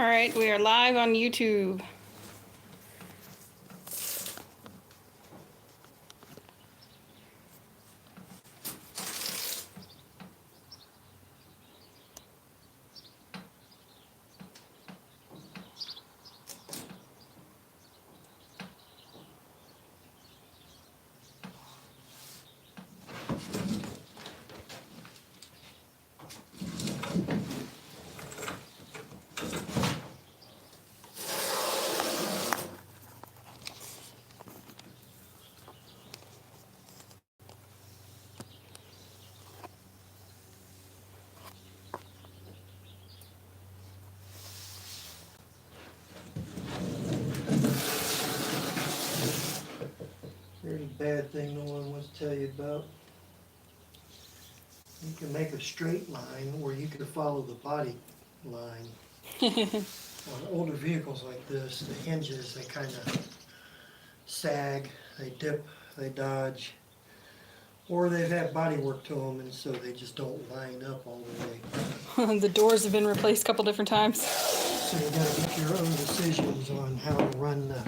All right, we are live on YouTube. Very bad thing no one wants to tell you about. You can make a straight line or you can follow the body line. On older vehicles like this, the hinges, they kind of sag, they dip, they dodge. Or they've had body work to them and so they just don't line up all the way. The doors have been replaced a couple different times. So you gotta make your own decisions on how to run the...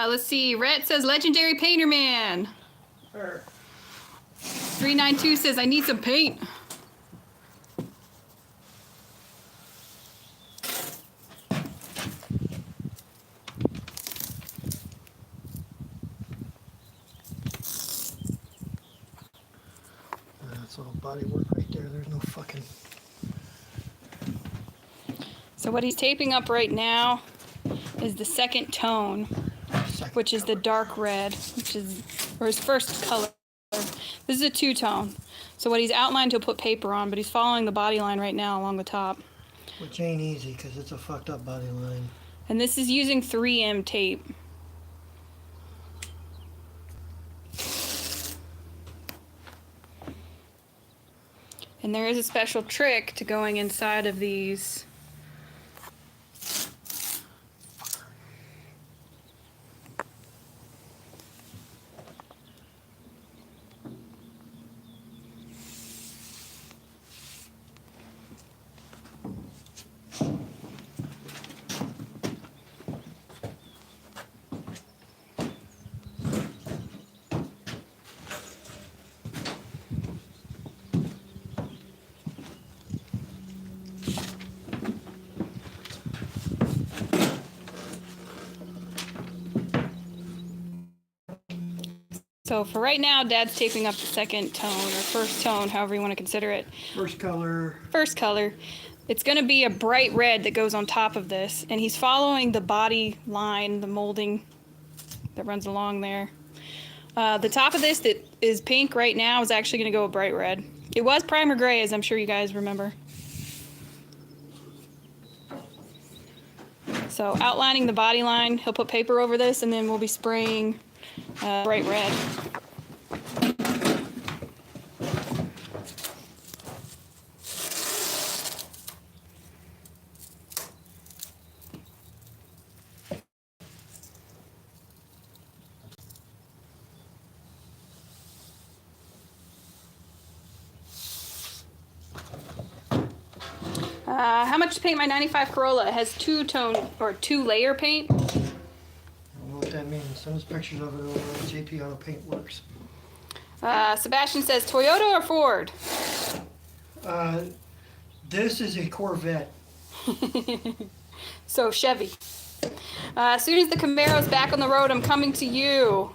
Let's see. Rhett says Legendary Painter Man. 392 says I need some paint. That's all body work right there. There's no fucking... So what he's taping up right now is the second tone, which is the dark red, or his first color. This is a two-tone. So what he's outlined, he'll put paper on, but he's following the body line right now along the top. Which ain't easy because it's a fucked up body line. And this is using 3M tape. And there is a special trick to going inside of these. So for right now, Dad's taping up the second tone, or first tone, however you want to consider it. First color. First color. It's going to be a bright red that goes on top of this, and he's following the body line, the molding that runs along there. The top of this that is pink right now is actually going to go a bright red. It was primer gray, as I'm sure you guys remember. So outlining the body line, he'll put paper over this, and then we'll be spraying bright red. How much to paint my 95 Corolla? It has two-tone or two-layer paint. I don't know what that means. Send us pictures of it over at JP Auto Paint Works. Sebastian says Toyota or Ford? This is a Corvette. So Chevy. As soon as the Camaro's back on the road, I'm coming to you.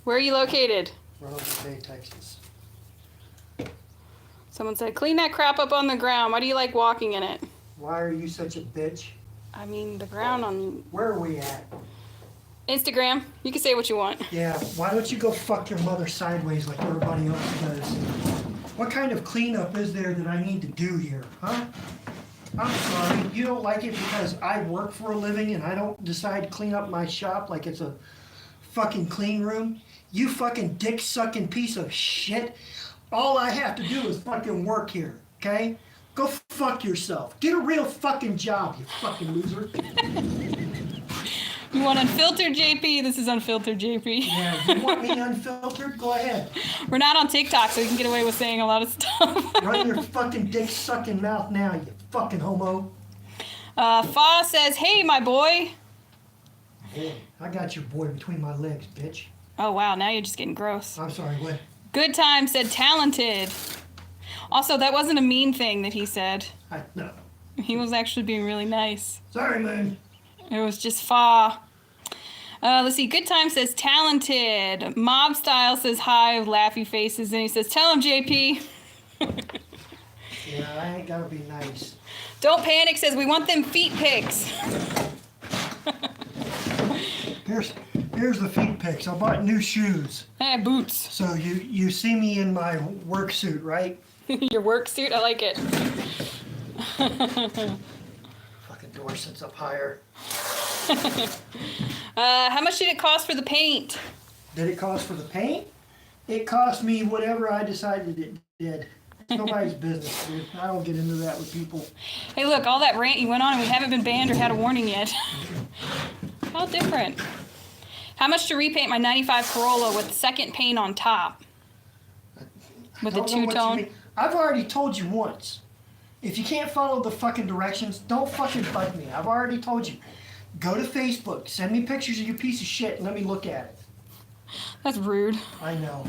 Where are you located? Roanoke Bay, Texas. Someone said, clean that crap up on the ground. Why do you like walking in it? Why are you such a bitch? I mean, the ground on Where are we at? Instagram. You can say what you want. Yeah, why don't you go fuck your mother sideways like everybody else does? What kind of cleanup is there that I need to do here, huh? I'm sorry, you don't like it because I work for a living and I don't decide to clean up my shop like it's a fucking clean room? You fucking dick-sucking piece of shit. All I have to do is fucking work here, okay? Go fuck yourself. Get a real fucking job, you fucking loser. You want unfiltered JP? This is unfiltered JP. Yeah, you want me unfiltered? Go ahead. We're not on TikTok, so we can get away with saying a lot of stuff. Run your fucking dick sucking mouth now, you fucking homo. Fa says, hey, my boy. Hey, I got your boy between my legs, bitch. Oh, wow. Now you're just getting gross. I'm sorry, what? Good time said talented. Also, that wasn't a mean thing that he said. No. He was actually being really nice. Sorry, man. It was just Fa. Let's see. Good time says talented. Mob style says hi with laughy faces. And he says, tell him, JP. Yeah, I ain't gotta be nice. Don't panic says, we want them feet pics. Here's the feet pics. I bought new shoes. Hey, boots. So you see me in my work suit, right? Your work suit? I like it. Fucking door sits up higher. How much did it cost for the paint? Did it cost for the paint? It cost me whatever I decided it did. It's nobody's business, dude. I don't get into that with people. Hey, look, all that rant you went on and we haven't been banned or had a warning yet. How different. How much to repaint my 95 Corolla with second paint on top? With the two-tone? I've already told you once. If you can't follow the fucking directions, don't fucking bug me. I've already told you. Go to Facebook, send me pictures of your piece of shit, and let me look at it. That's rude. I know.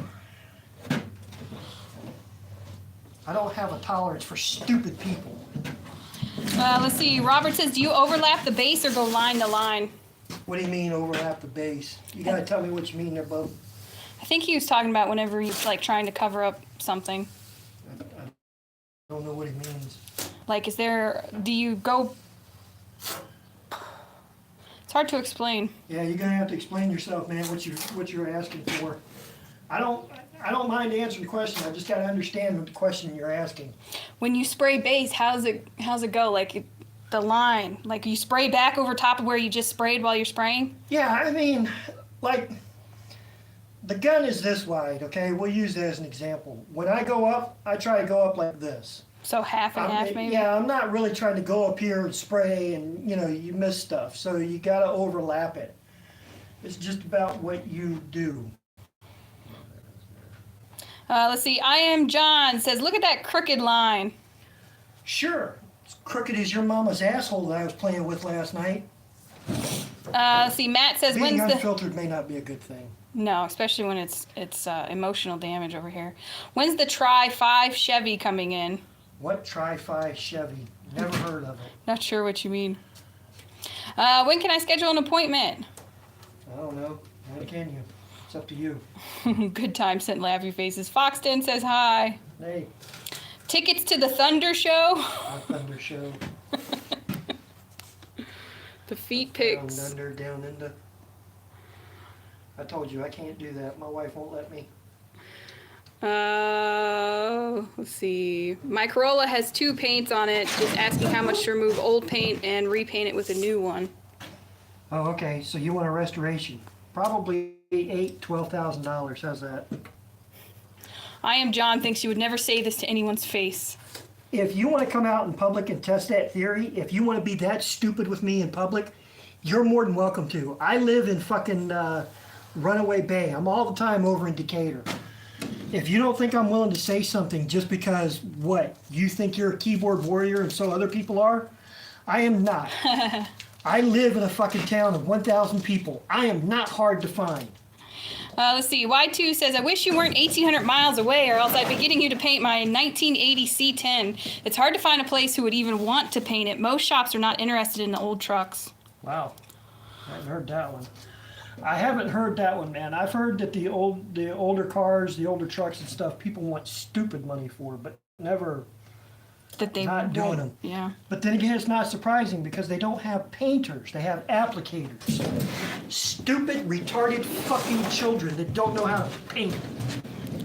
I don't have a tolerance for stupid people. Let's see. Robert says, do you overlap the base or go line to line? What do you mean overlap the base? You gotta tell me what you mean there, Bo. I think he was talking about whenever he's like trying to cover up something. I don't know what he means. Like, do you go... It's hard to explain. Yeah, you're gonna have to explain yourself, man, what you're asking for. I don't mind answering the question. I just gotta understand what the question you're asking. When you spray base, how's it go? Like the line, like you spray back over top of where you just sprayed while you're spraying? Yeah, I mean, like, the gun is this wide, okay? We'll use that as an example. When I go up, I try to go up like this. So half and half, maybe? Yeah, I'm not really trying to go up here and spray and, you miss stuff. So you gotta overlap it. It's just about what you do. Let's see. I am John says, look at that crooked line. Sure. As crooked as your mama's asshole that I was playing with last night. Let's see. Matt says, Being when's the... unfiltered may not be a good thing. No, especially when it's emotional damage over here. When's the Tri-5 Chevy coming in? What Tri-5 Chevy? Never heard of it. Not sure what you mean. When can I schedule an appointment? I don't know. When can you? It's up to you. Good time sent laughy faces. Foxton says hi. Hey. Tickets to the Thunder Show. Our Thunder Show. The feet pics. Down under, down into. I told you I can't do that. My wife won't let me. Let's see. My Corolla has 2 paints on it. Just asking how much to remove old paint and repaint it with a new one. Oh, okay. So you want a restoration? Probably $12,000. How's that? I am John thinks you would never say this to anyone's face. If you want to come out in public and test that theory, if you want to be that stupid with me in public, you're more than welcome to. I live in fucking Runaway Bay. I'm all the time over in Decatur. If you don't think I'm willing to say something just because, what, you think you're a keyboard warrior and so other people are? I am not. I live in a fucking town of 1,000 people. I am not hard to find. Let's see. Y2 says, I wish you weren't 1,800 miles away or else I'd be getting you to paint my 1980 C10. It's hard to find a place who would even want to paint it. Most shops are not interested in the old trucks. Wow. I haven't heard that one. I haven't heard that one, man. I've heard that the older cars, the older trucks and stuff, people want stupid money for, but never That they not doing them. Yeah. But then again, it's not surprising because they don't have painters. They have applicators. Stupid, retarded fucking children that don't know how to paint.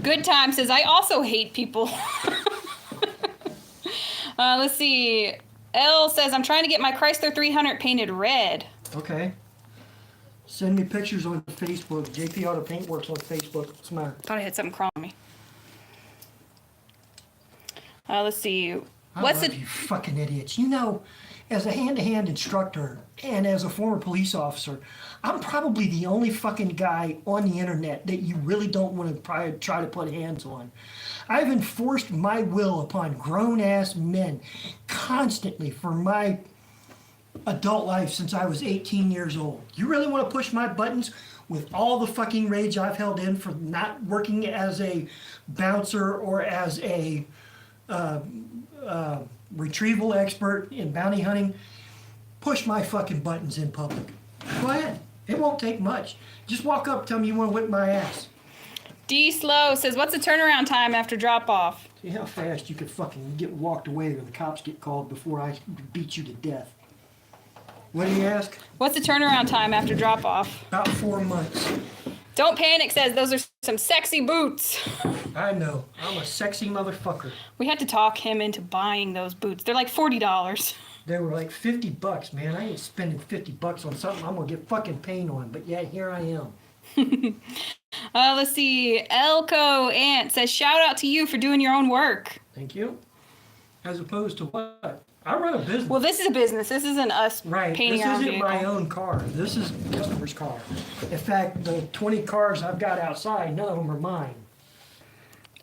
Good Time says, I also hate people. Let's see. L says, I'm trying to get my Chrysler 300 painted red. Okay. Send me pictures on Facebook. JP Auto Paintworks on Facebook. What's the matter? Thought I had something crawl on me. Let's see. I love you fucking idiots. as a hand-to-hand instructor and as a former police officer, I'm probably the only fucking guy on the internet that you really don't want to try to put hands on. I've enforced my will upon grown-ass men constantly for my adult life since I was 18 years old. You really want to push my buttons with all the fucking rage I've held in for not working as a bouncer or as a retrieval expert in bounty hunting? Push my fucking buttons in public. Go ahead. It won't take much. Just walk up, tell me you want to whip my ass. D Slow says, what's the turnaround time after drop off? See how fast you could fucking get walked away or the cops get called before I beat you to death. What do you ask? What's the turnaround time after drop off? About 4 months. Don't Panic says, those are some sexy boots. I know. I'm a sexy motherfucker. We had to talk him into buying those boots. They're like $40. They were like $50, man. I ain't spending $50 on something I'm gonna get fucking pain on. But yeah, here I am. Let's see. Elko Ant says, shout out to you for doing your own work. Thank you. As opposed to what? I run a business. Well, this is a business. This isn't us painting our own This isn't vehicle. my own car. This is a customer's car. In fact, the 20 cars I've got outside, none of them are mine.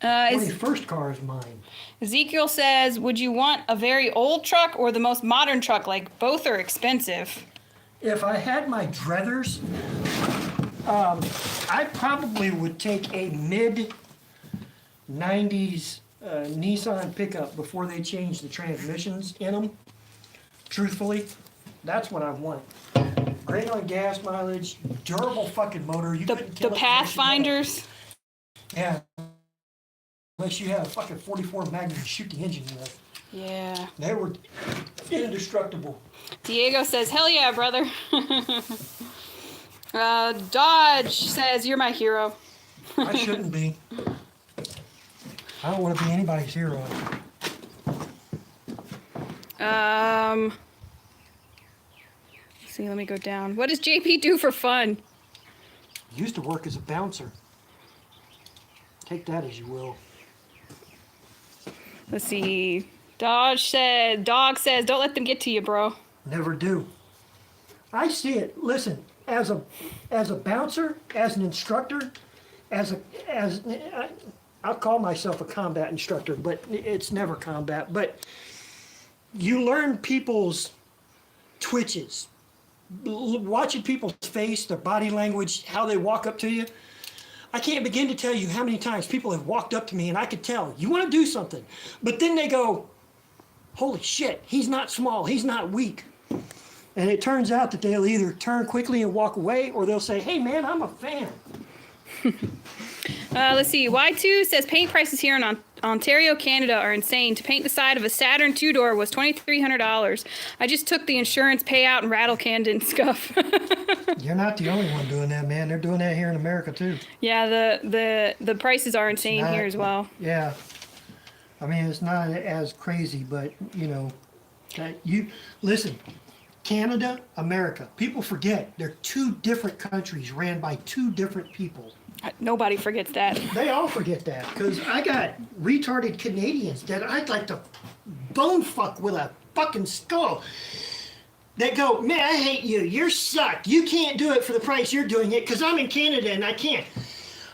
21st car is mine. Ezekiel says, would you want a very old truck or the most modern truck? Like, both are expensive. If I had my druthers, I probably would take a mid-90s Nissan pickup before they changed the transmissions in them. Truthfully, that's what I want. Great on gas mileage, durable fucking motor. You couldn't kill The it Pathfinders. Yeah. Unless you had a fucking 44 Magnum to shoot the engine with. Yeah. They were indestructible. Diego says, hell yeah, brother. Dodge says, you're my hero. I shouldn't be. I don't want to be anybody's hero. Let's see, let me go down. What does JP do for fun? Used to work as a bouncer. Take that as you will. Let's see. Dog says, don't let them get to you, bro. Never do. I see it. Listen, as a bouncer, as an instructor, I'll call myself a combat instructor, but it's never combat. But you learn people's twitches, watching people's face, their body language, how they walk up to you. I can't begin to tell you how many times people have walked up to me and I could tell, you want to do something. But then they go, holy shit, he's not small, he's not weak. And it turns out that they'll either turn quickly and walk away or they'll say, hey man, I'm a fan. Let's see. Y2 says paint prices here in Ontario, Canada are insane. To paint the side of a Saturn two-door was $2,300. I just took the insurance payout and rattle canned and scuff. You're not the only one doing that, man. They're doing that here in America too. Yeah, the prices are insane here as well. Yeah. I mean, it's not as crazy, but you know, listen, Canada, America. People forget they're two different countries ran by two different people. Nobody forgets that. They all forget that because I got retarded Canadians that I'd like to bone fuck with a fucking skull. They go, man, I hate you. You're sucked. You can't do it for the price you're doing it because I'm in Canada and I can't.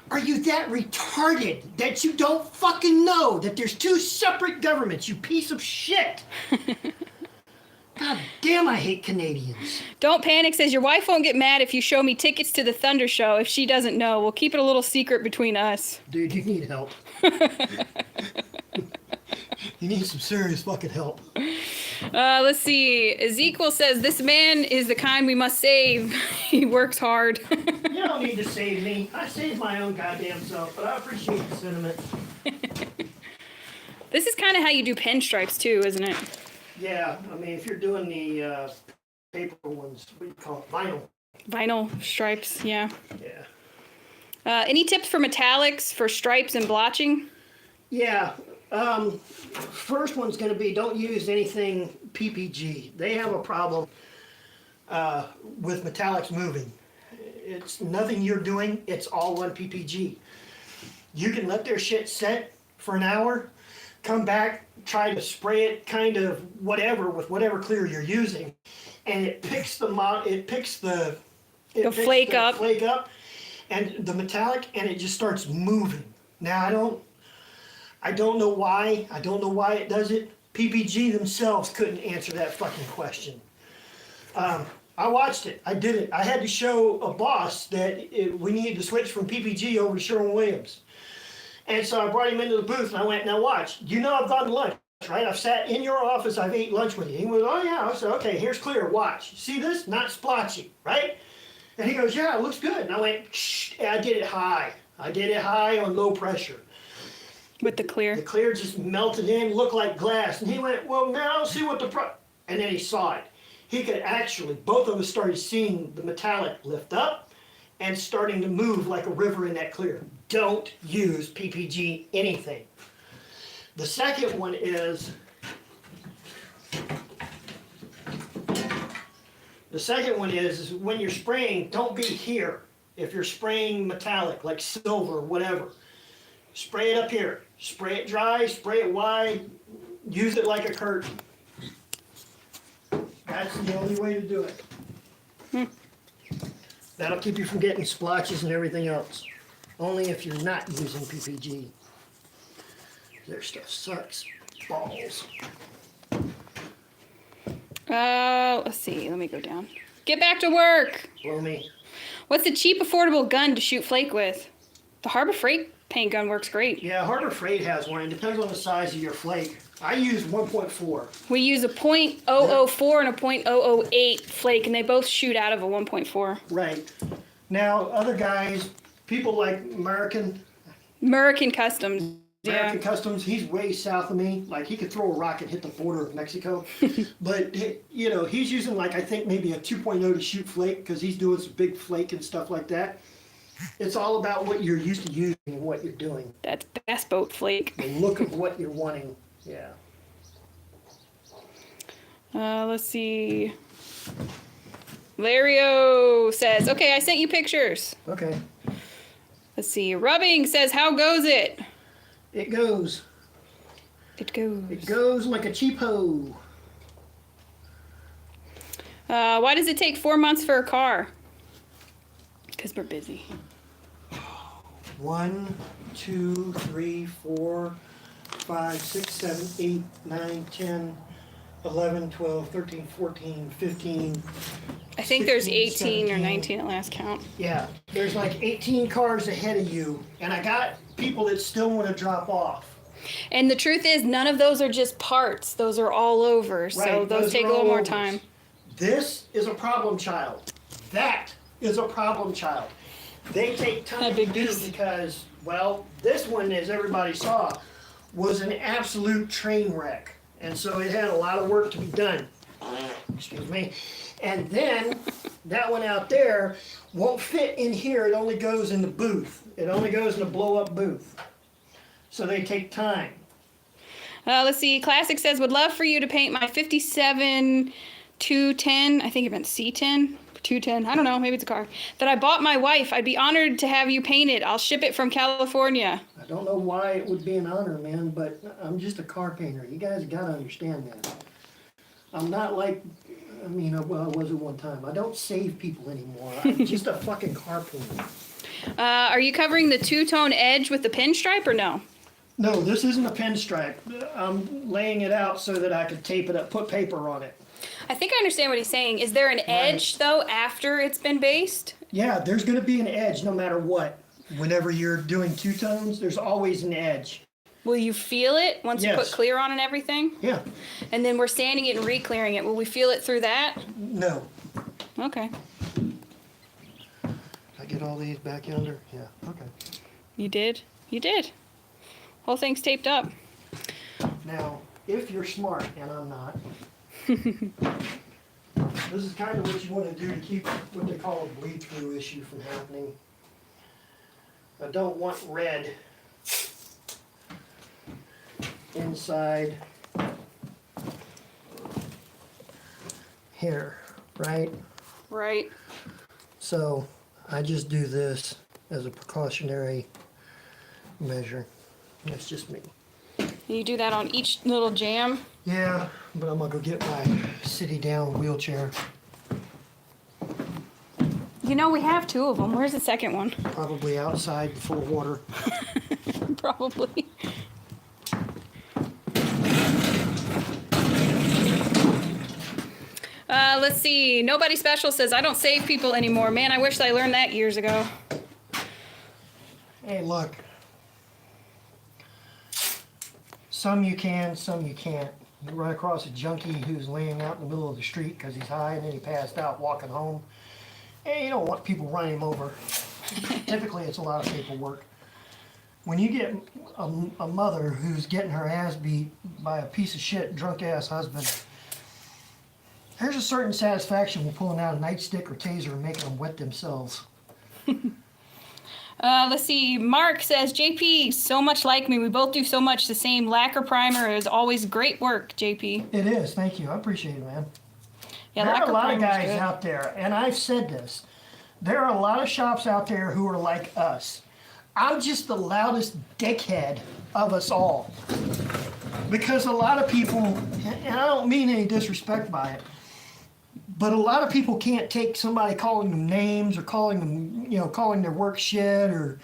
Are you that retarded that you don't fucking know that there's two separate governments, you piece of shit? God damn, I hate Canadians. Don't Panic says, your wife won't get mad if you show me tickets to the Thunder Show if she doesn't know. We'll keep it a little secret between us. Dude, you need help. You need some serious fucking help. Let's see. Ezekiel says, this man is the kind we must save. He works hard. You don't need to save me. I saved my own goddamn self, but I appreciate the sentiment. This is kind of how you do pinstripes too, isn't it? Yeah, I mean, if you're doing the paper ones, what do you call it? Vinyl. Vinyl stripes, yeah. Yeah. Any tips for metallics, for stripes and blotching? Yeah. First one's going to be don't use anything PPG. They have a problem with metallics moving. It's nothing you're doing. It's all one PPG. You can let their shit set for an hour. come back, try to spray it kind of whatever with whatever clear you're using, and it picks the flake up. flake up and the metallic, and it just starts moving. Now I don't know why. I don't know why it does it. PPG themselves couldn't answer that fucking question. I watched it. I did it. I had to show a boss that we needed to switch from PPG over to Sherwin-Williams. And so I brought him into the booth and I went, now watch. You know I've gone to lunch, right? I've sat in your office. I've ate lunch with you. He went, oh yeah. I said, okay, here's clear. Watch. See this? Not splotchy, right? And he goes, yeah, it looks good. And I went, shh. And I did it high. I did it high on low pressure. With the clear. The clear just melted in, looked like glass. And he went, well, now see what and then he saw it. He could actually, both of us started seeing the metallic lift up and starting to move like a river in that clear. Don't use PPG anything. The second one is, when you're spraying, don't be here. If you're spraying metallic, like silver or whatever, spray it up here. Spray it dry, spray it wide, use it like a curtain. That's the only way to do it. That'll keep you from getting splotches and everything else. Only if you're not using PPG. Their stuff sucks. Balls. Let's see. Let me go down. Get back to work. Blow me. What's a cheap, affordable gun to shoot flake with? The Harbor Freight paint gun works great. Yeah, Harbor Freight has one. It depends on the size of your flake. I use 1.4. We use a .004 and a .008 flake, and they both shoot out of a 1.4. Right. Now, other guys, people like American Customs. Yeah. Customs, he's way south of me. Like, he could throw a rock and hit the border of Mexico. But, you know, he's using, like, I think maybe a 2.0 to shoot flake because he's doing some big flake and stuff like that. It's all about what you're used to using and what you're doing. That's bass boat flake. The look of what you're wanting. Yeah. Let's see. Lario says, okay, I sent you pictures. Okay. Let's see. Rubbing says, how goes it? It goes. It goes. It goes like a cheapo. Why does it take 4 months for a car? Because we're busy. 1, 2, 3, 4, 5, 6, 7, 8, 9, 10, 11, 12, 13, 14, 15. I think there's 16, 18 or 17. 19 at last count. Yeah, there's like 18 cars ahead of you, and I got people that still want to drop off. And the truth is, none of those are just parts. Those are all over. So Right, those take a are little all more overs. time. This is a problem child. That is a problem child. They take time to do because, well, this one, as everybody saw, was an absolute train wreck. And so it had a lot of work to be done. Excuse me. And then that one out there won't fit in here. It only goes in the booth. It only goes in the blow-up booth. So they take time. Let's see. Classic says, would love for you to paint my 57 210. I think it meant C10. 210. I don't know. Maybe it's a car. That I bought my wife. I'd be honored to have you paint it. I'll ship it from California. I don't know why it would be an honor, man, but I'm just a car painter. You guys got to understand that. I'm not like, I mean, well, I was at one time. I don't save people anymore. I'm just a fucking car painter. Are you covering the two-tone edge with the pinstripe or no? No, this isn't a pinstripe. I'm laying it out so that I could tape it up, put paper on it. I think I understand what he's saying. Is there an edge, though, after it's been based? Yeah, there's going to be an edge no matter what. Whenever you're doing two tones, there's always an edge. Will you feel it once you put clear on and everything? Yeah. And then we're sanding it and re-clearing it. Will we feel it through that? No. Okay. I get all these back yonder? Yeah, okay. You did? You did. Whole thing's taped up. Now, if you're smart, and I'm not, this is kind of what you want to do to keep what they call a bleed-through issue from happening. I don't want red inside here, right? Right. So I just do this as a precautionary measure. That's just me. You do that on each little jam. Yeah, but I'm gonna go get my city down wheelchair. You know, we have 2 of them. Where's the second one? Probably outside full of water. Probably. Let's see. Nobody Special says, I don't save people anymore. Man, I wish I learned that years ago. Hey, look. Some you can, some you can't. You run across a junkie who's laying out in the middle of the street because he's high and then he passed out walking home. And you don't want people running him over. Typically, it's a lot of paperwork. When you get a mother who's getting her ass beat by a piece of shit drunk-ass husband, there's a certain satisfaction with pulling out a nightstick or taser and making them wet themselves. Let's see. Mark says, JP, so much like me. We both do so much the same. Lacquer primer is always great work, JP. It is. Thank you. I appreciate it, man. Yeah, there are a lot of primer's guys good. out there, and I've said this. There are a lot of shops out there who are like us. I'm just the loudest dickhead of us all. Because a lot of people, and I don't mean any disrespect by it, but a lot of people can't take somebody calling them names or calling them, calling their work shit or,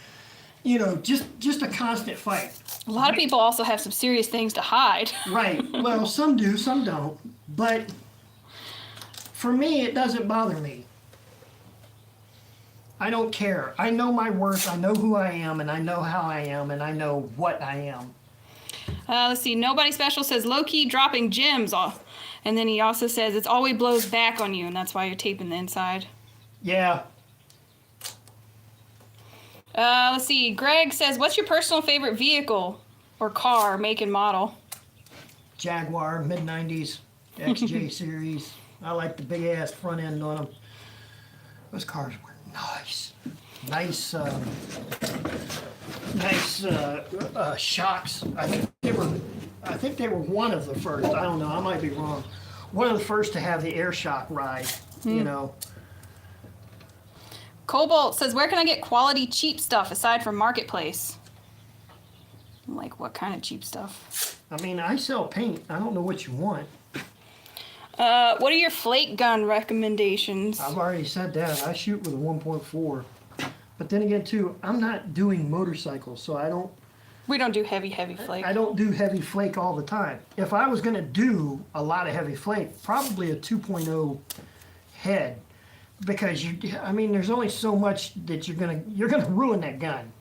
just a constant fight. A lot of people also have some serious things to hide. Right. Well, some do, some don't. But for me, it doesn't bother me. I don't care. I know my worth. I know who I am, and I know how I am, and I know what I am. Let's see. Nobody Special says, low-key dropping gems off. And then he also says, it's always blows back on you, and that's why you're taping the inside. Yeah. Let's see. Greg says, what's your personal favorite vehicle or car, make and model? Jaguar, mid-90s, XJ series. I like the big-ass front end on them. Those cars were nice. Nice shocks. I think they were one of the first. I don't know. I might be wrong. One of the first to have the air shock ride. Cobalt says, where can I get quality cheap stuff aside from Marketplace? Like, what kind of cheap stuff? I mean, I sell paint. I don't know what you want. What are your flake gun recommendations? I've already said that. I shoot with a 1.4. But then again, too, I'm not doing motorcycles, so We don't do heavy flake. I don't do heavy flake all the time. If I was going to do a lot of heavy flake, probably a 2.0 head, because there's only so much that you're gonna ruin that gun.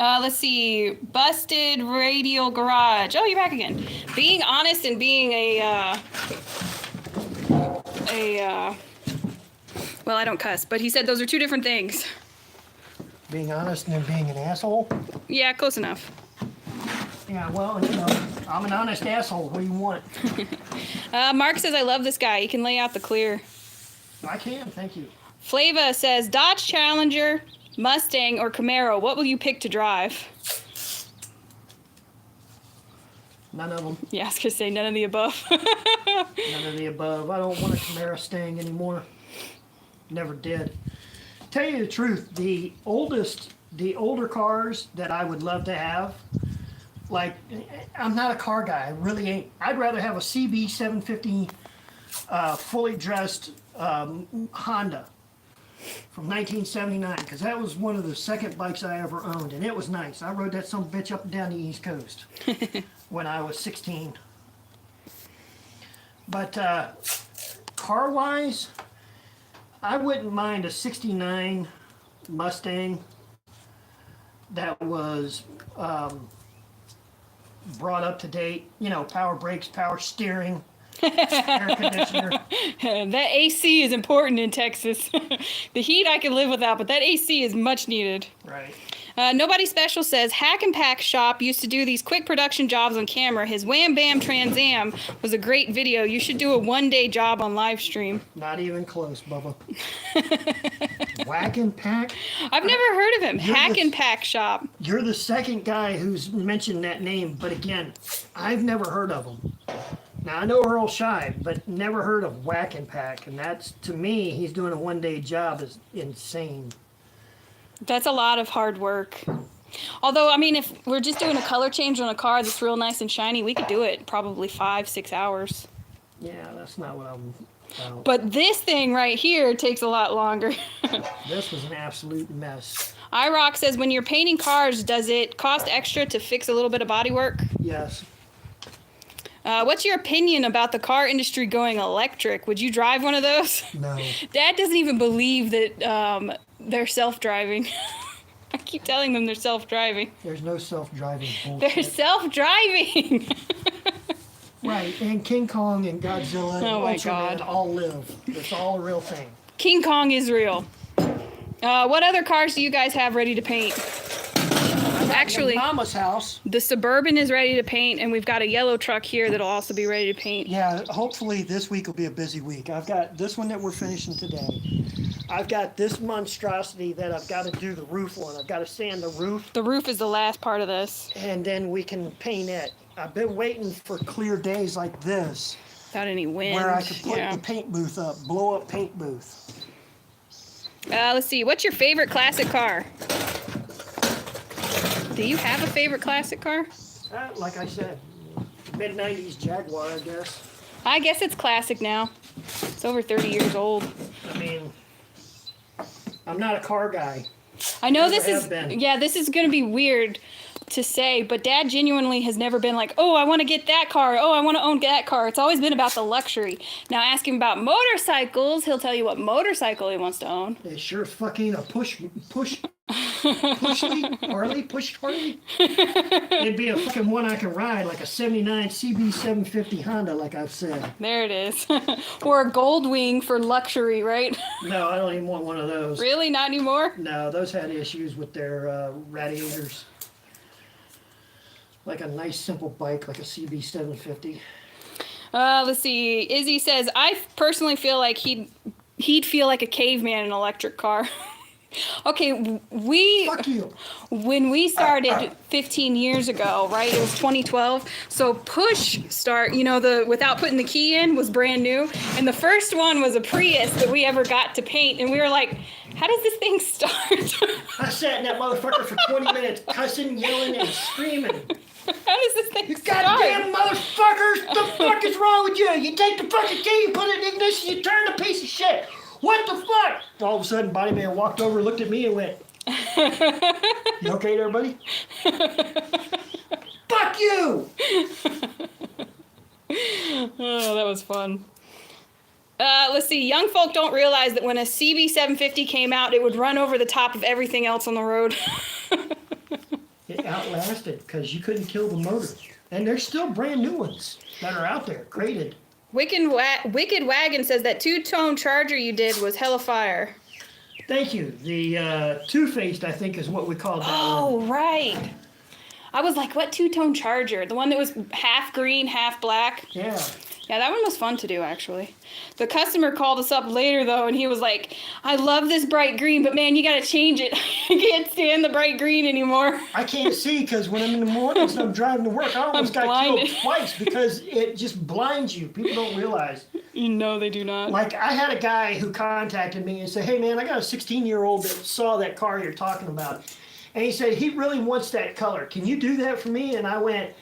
Let's see. Busted Radial Garage. Oh, you're back again. Being honest and being well, I don't cuss, but he said those are 2 different things. Being honest and then being an asshole? Yeah, close enough. Yeah, well, I'm an honest asshole. What do you want? Mark says, I love this guy. He can lay out the clear. I can, thank you. Flava says, Dodge Challenger, Mustang, or Camaro. What will you pick to drive? None of them. Yeah, I was going to say none of the above. None of the above. I don't want a Camaro Stang anymore. Never did. Tell you the truth, the older cars that I would love to have, like, I'm not a car guy. I really ain't. I'd rather have a CB 750 fully dressed Honda from 1979, because that was one of the second bikes I ever owned, and it was nice. I rode that some bitch up and down the East Coast when I was 16. But car-wise, I wouldn't mind a 69 Mustang that was brought up to date, power brakes, power steering, air conditioner. That AC is important in Texas. The heat I can live without, but that AC is much needed. Right. Nobody Special says, Hack and Pack Shop used to do these quick production jobs on camera. His Wham Bam Trans Am was a great video. You should do a one-day job on live stream. Not even close, Bubba. Whack and Pack? I've never heard of him. Hack and Pack Shop. You're the second guy who's mentioned that name, but again, I've never heard of him. Now, I know Earl Scheib, but never heard of Whack and Pack, and that's, to me, he's doing a one-day job is insane. That's a lot of hard work. Although, I mean, if we're just doing a color change on a car that's real nice and shiny, we could do it probably 5-6 hours. Yeah, that's not what I'm about. But this thing right here takes a lot longer. This was an absolute mess. iRock says, when you're painting cars, does it cost extra to fix a little bit of body work? Yes. What's your opinion about the car industry going electric? Would you drive one of those? No. Dad doesn't even believe that they're self-driving. I keep telling them they're self-driving. There's no self-driving They're bullshit. self-driving. Right, and King Kong and Godzilla and Oh my Ultraman God. all live. It's all a real thing. King Kong is real. What other cars do you guys have ready to paint? Actually, Mama's house. the Suburban is ready to paint, and we've got a yellow truck here that'll also be ready to paint. Yeah, hopefully this week will be a busy week. I've got this one that we're finishing today. I've got this monstrosity that I've got to do the roof on. I've got to sand the roof, The roof is the last part of this, and then we can paint it. I've been waiting for clear days like this without any wind. where I could put Yeah. the paint booth up, blow up paint booth. Let's see. What's your favorite classic car? Do you have a favorite classic car? Like I said, mid-90s Jaguar, I guess. I guess it's classic now. It's over 30 years old. I mean, I'm not a car guy. I know Never this is have been. yeah, this is going to be weird to say, but Dad genuinely has never been like, "Oh, I want to get that car. Oh, I want to own that car." It's always been about the luxury. Now ask him about motorcycles, he'll tell you what motorcycle he wants to own. It sure fucking a push Harley. It'd be a fucking one I can ride, like a 79 CB750 Honda, like I've said. There it is. Or a Goldwing for luxury, right? No, I don't even want one of those. Really? Not anymore? No, those had issues with their radiators. Like a nice simple bike, like a CB750. Let's see. Izzy says, I personally feel like he'd feel like a caveman in an electric car. Okay, Fuck you. when we started 15 years ago, right? It was 2012. So push start, the without putting the key in was brand new. And the first one was a Prius that we ever got to paint. And we were like, how does this thing start? I sat in that motherfucker for 20 minutes, cussing, yelling, and screaming. How does this thing start? Goddamn motherfuckers! The fuck is wrong with you? You take the fucking key, you put it in the ignition, you turn the piece of shit. What the fuck? All of a sudden, Body Man walked over, looked at me, and went, "You okay there, buddy?" Fuck you! Oh, that was fun. Let's see. Young folk don't realize that when a CB750 came out, it would run over the top of everything else on the road. It outlasted because you couldn't kill the motor. And there's still brand new ones that are out there, crated. Wicked Wagon says that two-tone charger you did was hella fire. Thank you. The two-faced, I think, is what we called that one. Oh, right. I was like, what two-tone charger? The one that was half green, half black? Yeah. Yeah, that one was fun to do, actually. The customer called us up later, though, and he was like, I love this bright green, but man, you gotta change it. I can't stand the bright green anymore. I can't see because when I'm in the mornings and I'm driving to work, I almost got blinded. killed twice because it just blinds you. People don't realize. No, they do not. Like, I had a guy who contacted me and said, "Hey, man, I got a 16-year-old that saw that car you're talking about." And he said, he really wants that color. Can you do that for me? And I went,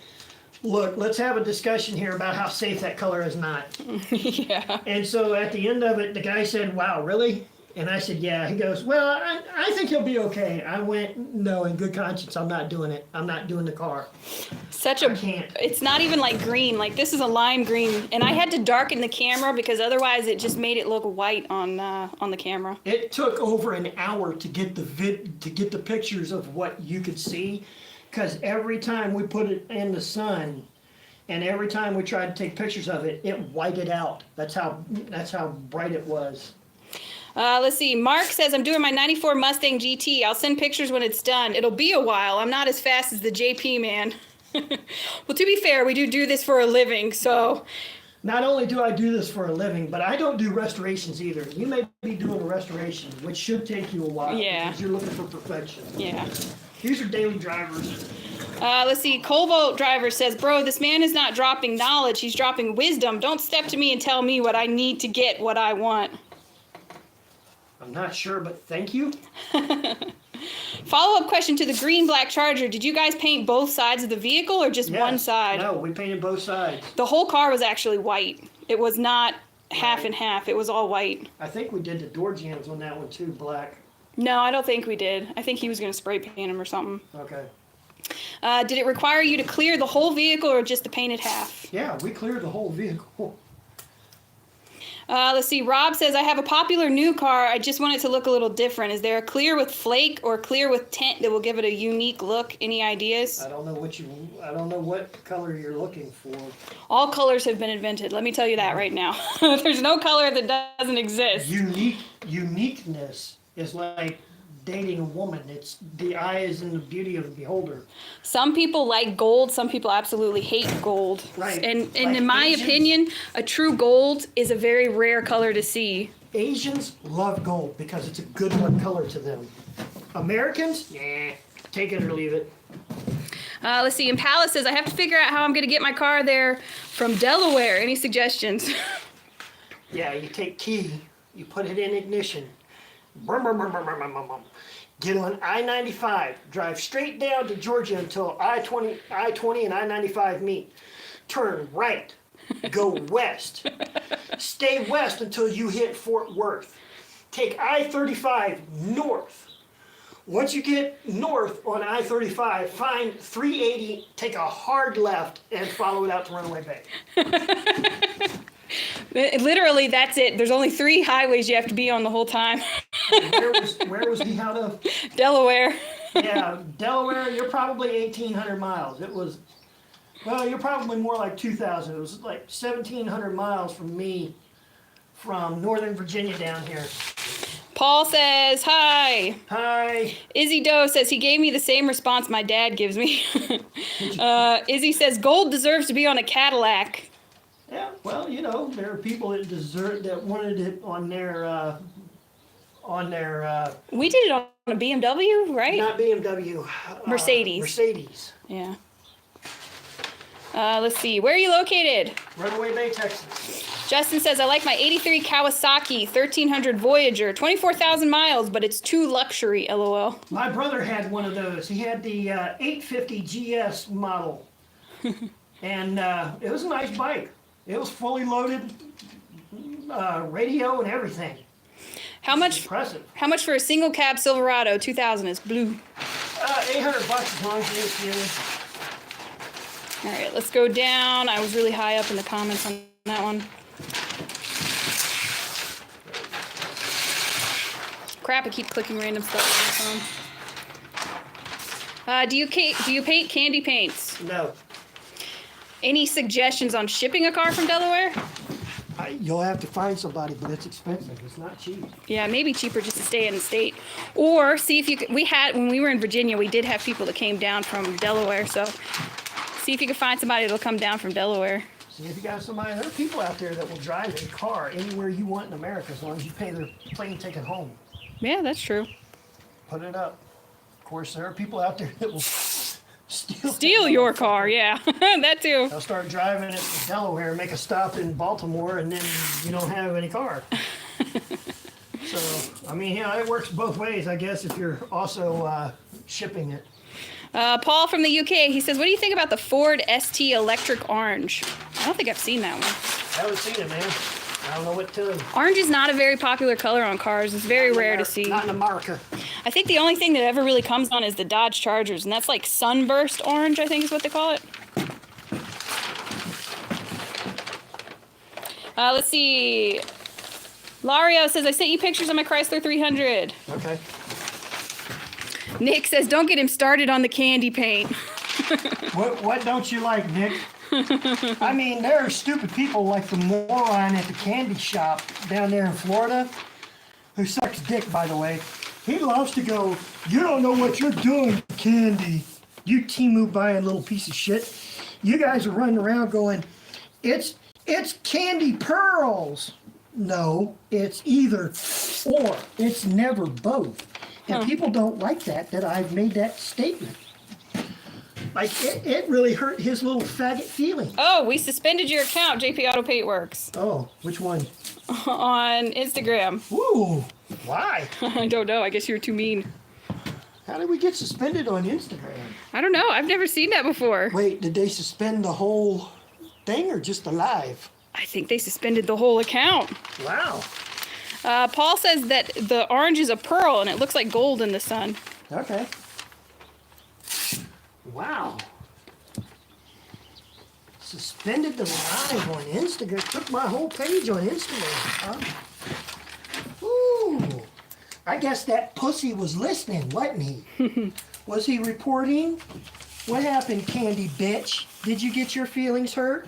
look, let's have a discussion here about how safe that color is not. Yeah. And so at the end of it, the guy said, wow, really? And I said, yeah. He goes, well, I think he'll be okay. I went, no, in good conscience, I'm not doing it. I'm not doing the car. I can't. It's not even like green. Like, this is a lime green. And I had to darken the camera because otherwise it just made it look white on the camera. It took over an hour to get the pictures of what you could see, because every time we put it in the sun, and every time we tried to take pictures of it, it whited out. That's how bright it was. Let's see. Mark says, I'm doing my 94 Mustang GT. I'll send pictures when it's done. It'll be a while. I'm not as fast as the JP man. Well, to be fair, we do this for a living, so... Not only do I do this for a living, but I don't do restorations either. You may be doing a restoration, which should take you a while. Yeah. Because you're looking for perfection. Yeah. These are daily drivers. Let's see. Colvolt Driver says, bro, this man is not dropping knowledge. He's dropping wisdom. Don't step to me and tell me what I need to get what I want. I'm not sure, but thank you. Follow-up question to the green black Charger. Did you guys paint both sides of the vehicle or just one side? No, we painted both sides. The whole car was actually white. It was not half and half. It was all white. I think we did the door jambs on that one too, black. No, I don't think we did. I think he was going to spray paint them or something. Okay. Did it require you to clear the whole vehicle or just the painted half? Yeah, we cleared the whole vehicle. Let's see. Rob says, I have a popular new car. I just want it to look a little different. Is there a clear with flake or clear with tint that will give it a unique look? Any ideas? I don't know what color you're looking for. All colors have been invented. Let me tell you that right now. There's no color that doesn't exist. Uniqueness is like dating a woman. It's the eye is in the beauty of the beholder. Some people like gold. Some people absolutely hate gold. Right. And Like in my Asians. opinion, a true gold is a very rare color to see. Asians love gold because it's a good one color to them. Americans, nah, take it or leave it. Let's see. Impala says, I have to figure out how I'm going to get my car there from Delaware. Any suggestions? Yeah, you take key, you put it in ignition. Brum, brum, brum, brum, brum, brum, brum. Get on I-95, drive straight down to Georgia until I-20 and I-95 meet. Turn right, go west. Stay west until you hit Fort Worth. Take I-35 north. Once you get north on I-35, find 380, take a hard left, and follow it out to Runaway Bay. Literally, that's it. There's only 3 highways you have to be on the whole time. Where was he out of? Delaware. Yeah, Delaware, you're probably 1,800 miles. It was, well, you're probably more like 2,000. It was like 1,700 miles from me, from Northern Virginia down here. Paul says, hi. Hi. Izzy Doe says, he gave me the same response my dad gives me. Izzy says, gold deserves to be on a Cadillac. Yeah, well, you know, there are people that wanted it on their, We did it on a BMW, right? not BMW. Mercedes. Mercedes. Yeah. Let's see. Where are you located? Runaway Bay, Texas. Justin says, I like my 83 Kawasaki 1300 Voyager. 24,000 miles, but it's too luxury, LOL. My brother had one of those. He had the 850 GS model. And it was a nice bike. It was fully loaded, radio and everything. How much? Impressive. How much for a single cab Silverado 2000 is blue? $800 as long as it's new. All right, let's go down. I was really high up in the comments on that one. Crap, I keep clicking random stuff on my phone. Do you paint candy paints? No. Any suggestions on shipping a car from Delaware? You'll have to find somebody, but it's expensive. It's not cheap. Yeah, maybe cheaper just to stay in the state. Or see if you could, when we were in Virginia, we did have people that came down from Delaware, so see if you can find somebody that'll come down from Delaware. See if you got somebody. There are people out there that will drive a car anywhere you want in America as long as you pay their plane ticket home. Yeah, that's true. Put it up. Of course, there are people out there that will Steal your car, yeah. That too. They'll start driving it to Delaware, make a stop in Baltimore, and then you don't have any car. So, I mean, yeah, it works both ways, I guess, if you're also shipping it. Paul from the UK, he says, what do you think about the Ford ST Electric Orange? I don't think I've seen that one. I haven't seen it, man. I don't know what to. Orange is not a very popular color on cars. It's very rare to see. Not in America. I think the only thing that ever really comes on is the Dodge Chargers, and that's like sunburst orange, I think is what they call it. Let's see. Lario says, I sent you pictures of my Chrysler 300. Okay. Nick says, don't get him started on the candy paint. What don't you like, Nick? I mean, there are stupid people like the moron at the candy shop down there in Florida, who sucks dick, by the way. He loves to go, you don't know what you're doing, candy. You Timu buying little piece of shit. You guys are running around going, it's candy pearls. No, it's either or. It's never both. And people don't like that I've made that statement. Like, it really hurt his little faggot feelings. Oh, we suspended your account, JP Auto Paint Works. Oh, which one? On Instagram. Ooh, why? I don't know. I guess you were too mean. How did we get suspended on Instagram? I don't know. I've never seen that before. Wait, did they suspend the whole thing or just the live? I think they suspended the whole account. Wow. Paul says that the orange is a pearl and it looks like gold in the sun. Okay. Wow. Suspended the live on Instagram. Took my whole page on Instagram. Huh? Ooh. I guess that pussy was listening, wasn't he? Was he reporting? What happened, candy bitch? Did you get your feelings hurt?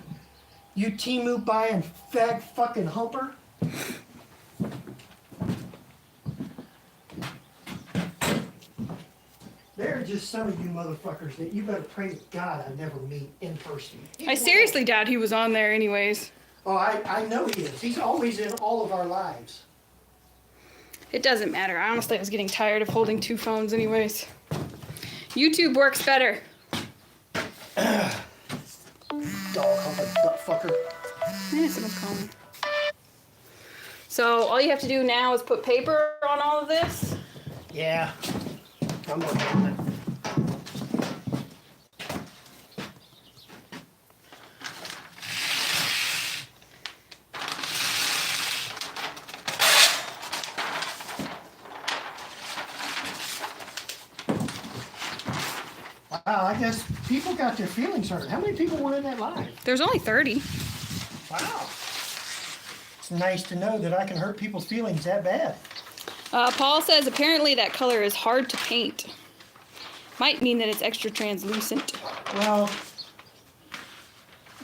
You Timu buying fag fucking humper? There are just some of you motherfuckers that you better pray to God I never meet in person. I seriously doubt he was on there anyways. Oh, I know he is. He's always in all of our lives. It doesn't matter. Honestly, I was getting tired of holding two phones anyways. YouTube works better. Dog humper butt fucker. Someone's calling. So all you have to do now is put paper on all of this. Yeah. I'm working on it. Wow, I guess people got their feelings hurt. How many people were in that live? There's only 30. Wow. It's nice to know that I can hurt people's feelings that bad. Paul says apparently that color is hard to paint. Might mean that it's extra translucent. Well,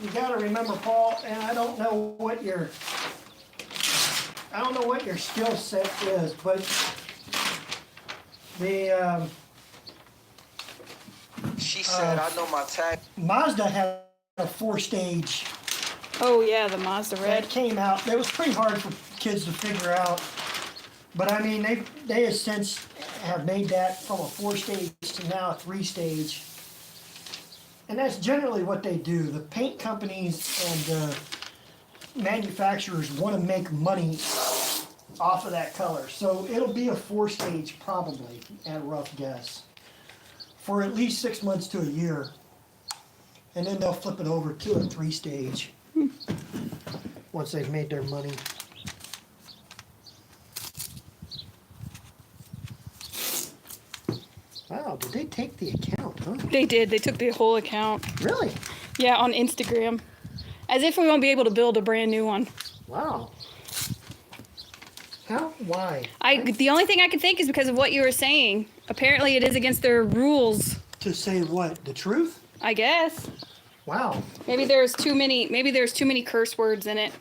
you got to remember, Paul, and I don't know what your skill set is, but the She said, I know my tag. Mazda had a 4-stage Oh yeah, the Mazda red. that came out. That was pretty hard for kids to figure out. But I mean, they have since have made that from a 4-stage to now a 3-stage. And that's generally what they do. The paint companies and the manufacturers want to make money off of that color. So it'll be a 4-stage probably, at a rough guess, for at least 6 months to a year. And then they'll flip it over to a 3-stage once they've made their money. Wow, did they take the account, huh? They did. They took the whole account. Really? Yeah, on Instagram. As if we won't be able to build a brand new one. Wow. How? Why? The only thing I could think is because of what you were saying. Apparently it is against their rules, To say what? The truth? I guess. Wow. Maybe there's too many curse words in it.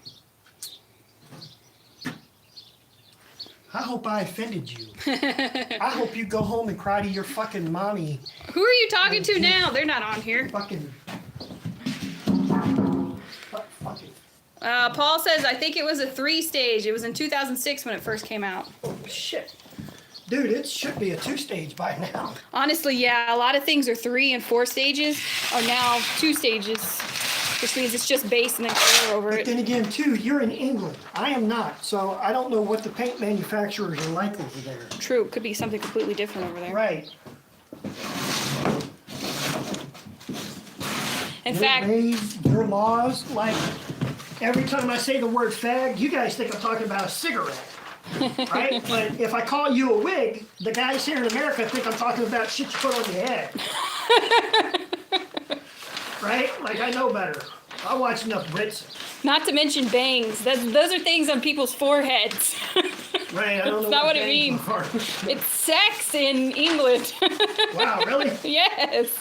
I hope I offended you. I hope you go home and cry to your fucking mommy. Who are you talking to now? They're not on here. Fucking. Fucking. Paul says, I think it was a 3-stage. It was in 2006 when it first came out. Oh, shit. Dude, it should be a 2-stage by now. Honestly, yeah, a lot of things are 3 and 4 stages are now 2 stages, which means it's just base and then color over But it. then again, too, you're in England. I am not, so I don't know what the paint manufacturers are like over there. True, it could be something completely different over there. Right. In Your fact, ways, your laws, like every time I say the word fag, you guys think I'm talking about a cigarette. Right? But if I call you a wig, the guys here in America think I'm talking about shit you put on your head. Right? Like, I know better. I watch enough Brits. not to mention bangs. Those are things on people's foreheads. Right, I don't know That's not what it bangs means. are. It's sex in England. Wow, really? Yes.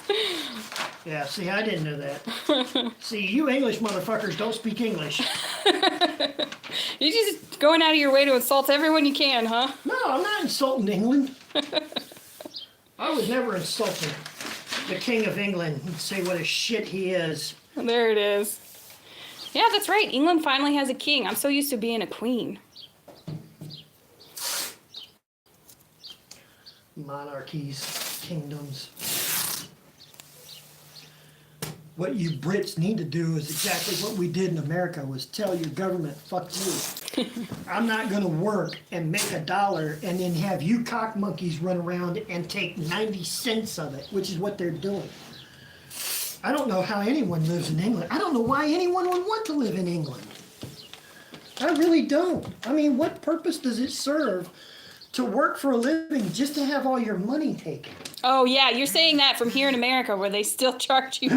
Yeah, see, I didn't know that. See, you English motherfuckers don't speak English. You're just going out of your way to insult everyone you can, huh? No, I'm not insulting England. I was never insulting the King of England and say what a shit he is. There it is. Yeah, that's right. England finally has a king. I'm so used to being a queen. Monarchies, kingdoms. what you Brits need to do is exactly what we did in America, was tell your government, fuck you. I'm not gonna work and make $1 and then have you cock monkeys run around and take 90 cents of it, which is what they're doing. I don't know how anyone lives in England. I don't know why anyone would want to live in England. I really don't. I mean, what purpose does it serve to work for a living just to have all your money taken? Oh, yeah, you're saying that from here in America where they still charge you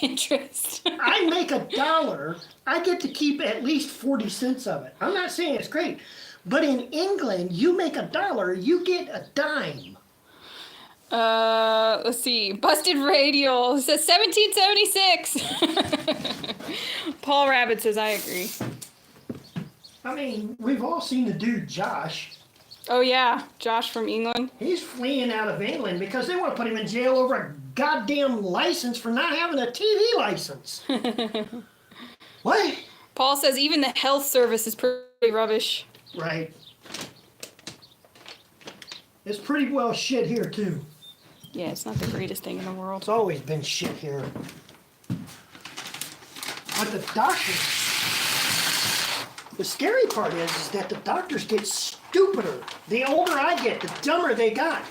interest. I make $1, I get to keep at least 40 cents of it. I'm not saying it's great, but in England, you make $1, you get a dime. Let's see. Busted Radial says 1776. Paul Rabbit says, I agree. I mean, we've all seen the dude Josh. Oh, yeah. Josh from England. He's fleeing out of England because they want to put him in jail over a goddamn license for not having a TV license. What? Paul says even the health service is pretty rubbish. Right. It's pretty well shit here, too. Yeah, it's not the greatest thing in the world. It's always been shit here. But the doctors, the scary part is that the doctors get stupider. The older I get, the dumber they got.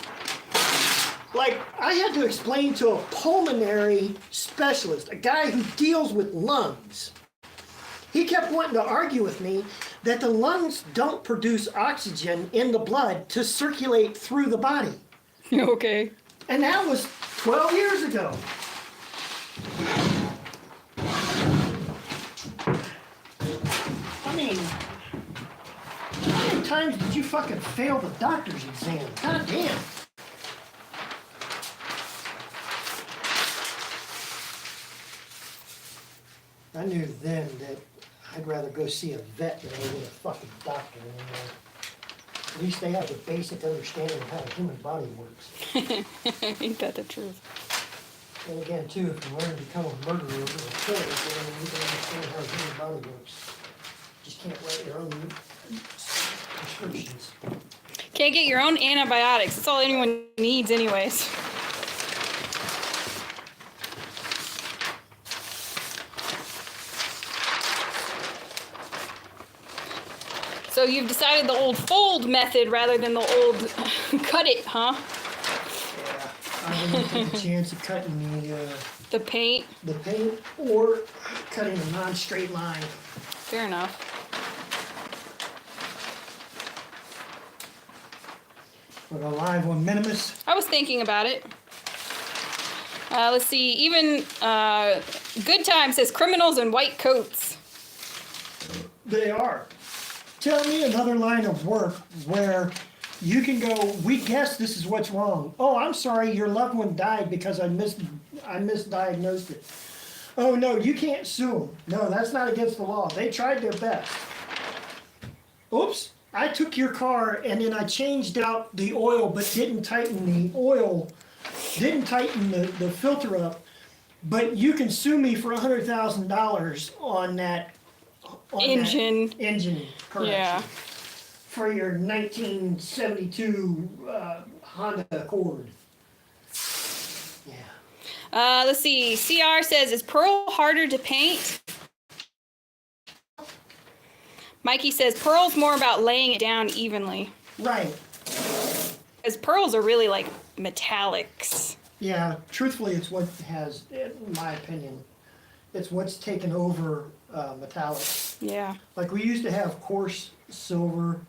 Like, I had to explain to a pulmonary specialist, a guy who deals with lungs. He kept wanting to argue with me that the lungs don't produce oxygen in the blood to circulate through the body. Okay. And that was 12 years ago. I mean, how many times did you fucking fail the doctor's exam? God damn. I knew then that I'd rather go see a vet than I would a fucking doctor anymore. At least they have the basic understanding of how the human body works. Ain't that the truth? And again, too, if you learn to become a murderer or a killer, then you can understand how the human body works. Just can't write your own prescriptions. Can't get your own antibiotics. That's all anyone needs anyways. So you've decided the old fold method rather than the old cut it, huh? Yeah, I wouldn't take a chance of cutting The paint. the paint or cutting a non-straight line. Fair enough. We're going live on Minimus. I was thinking about it. Let's see. Even Good Time says criminals in white coats. They are. Tell me another line of work where you can go, we guess this is what's wrong. Oh, I'm sorry, your loved one died because I misdiagnosed it. Oh, no, you can't sue them. No, that's not against the law. They tried their best. Oops, I took your car and then I changed out the oil but didn't tighten the oil, didn't tighten the filter up. But you can sue me for $100,000 on that Engine. Engine correction. Yeah. For your 1972 Honda Accord. Yeah. Let's see. CR says, is pearl harder to paint? Mikey says, pearl's more about laying it down evenly. Right. Because pearls are really like metallics. Yeah, truthfully, it's what has, in my opinion, it's what's taken over metallic. Yeah. Like we used to have coarse silver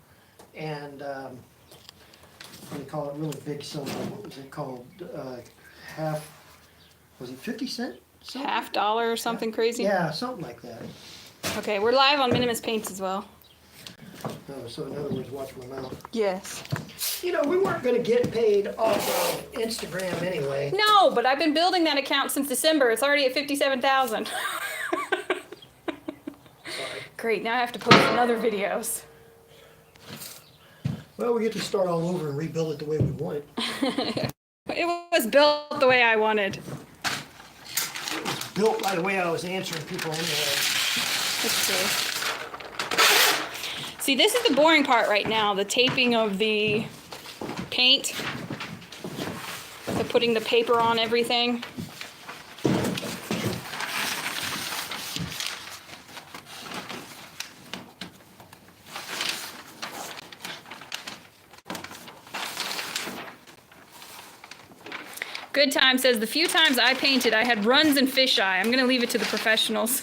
and, what do you call it, really big silver, what was it called? Was it 50 cent? Silver? $50 or something crazy? Yeah, something like that. Okay, we're live on Minimus Paints as well. Oh, so in other words, watch my mouth. Yes. You know, we weren't going to get paid off of Instagram anyway. No, but I've been building that account since December. It's already at 57,000. Sorry. Great, now I have to post another videos. Well, we get to start all over and rebuild it the way we want it. It was built the way I wanted. It was built by the way I was answering people anyway. That's true. See, this is the boring part right now, the taping of the paint. The putting the paper on everything. Good Time says, the few times I painted, I had runs and fisheye. I'm going to leave it to the professionals.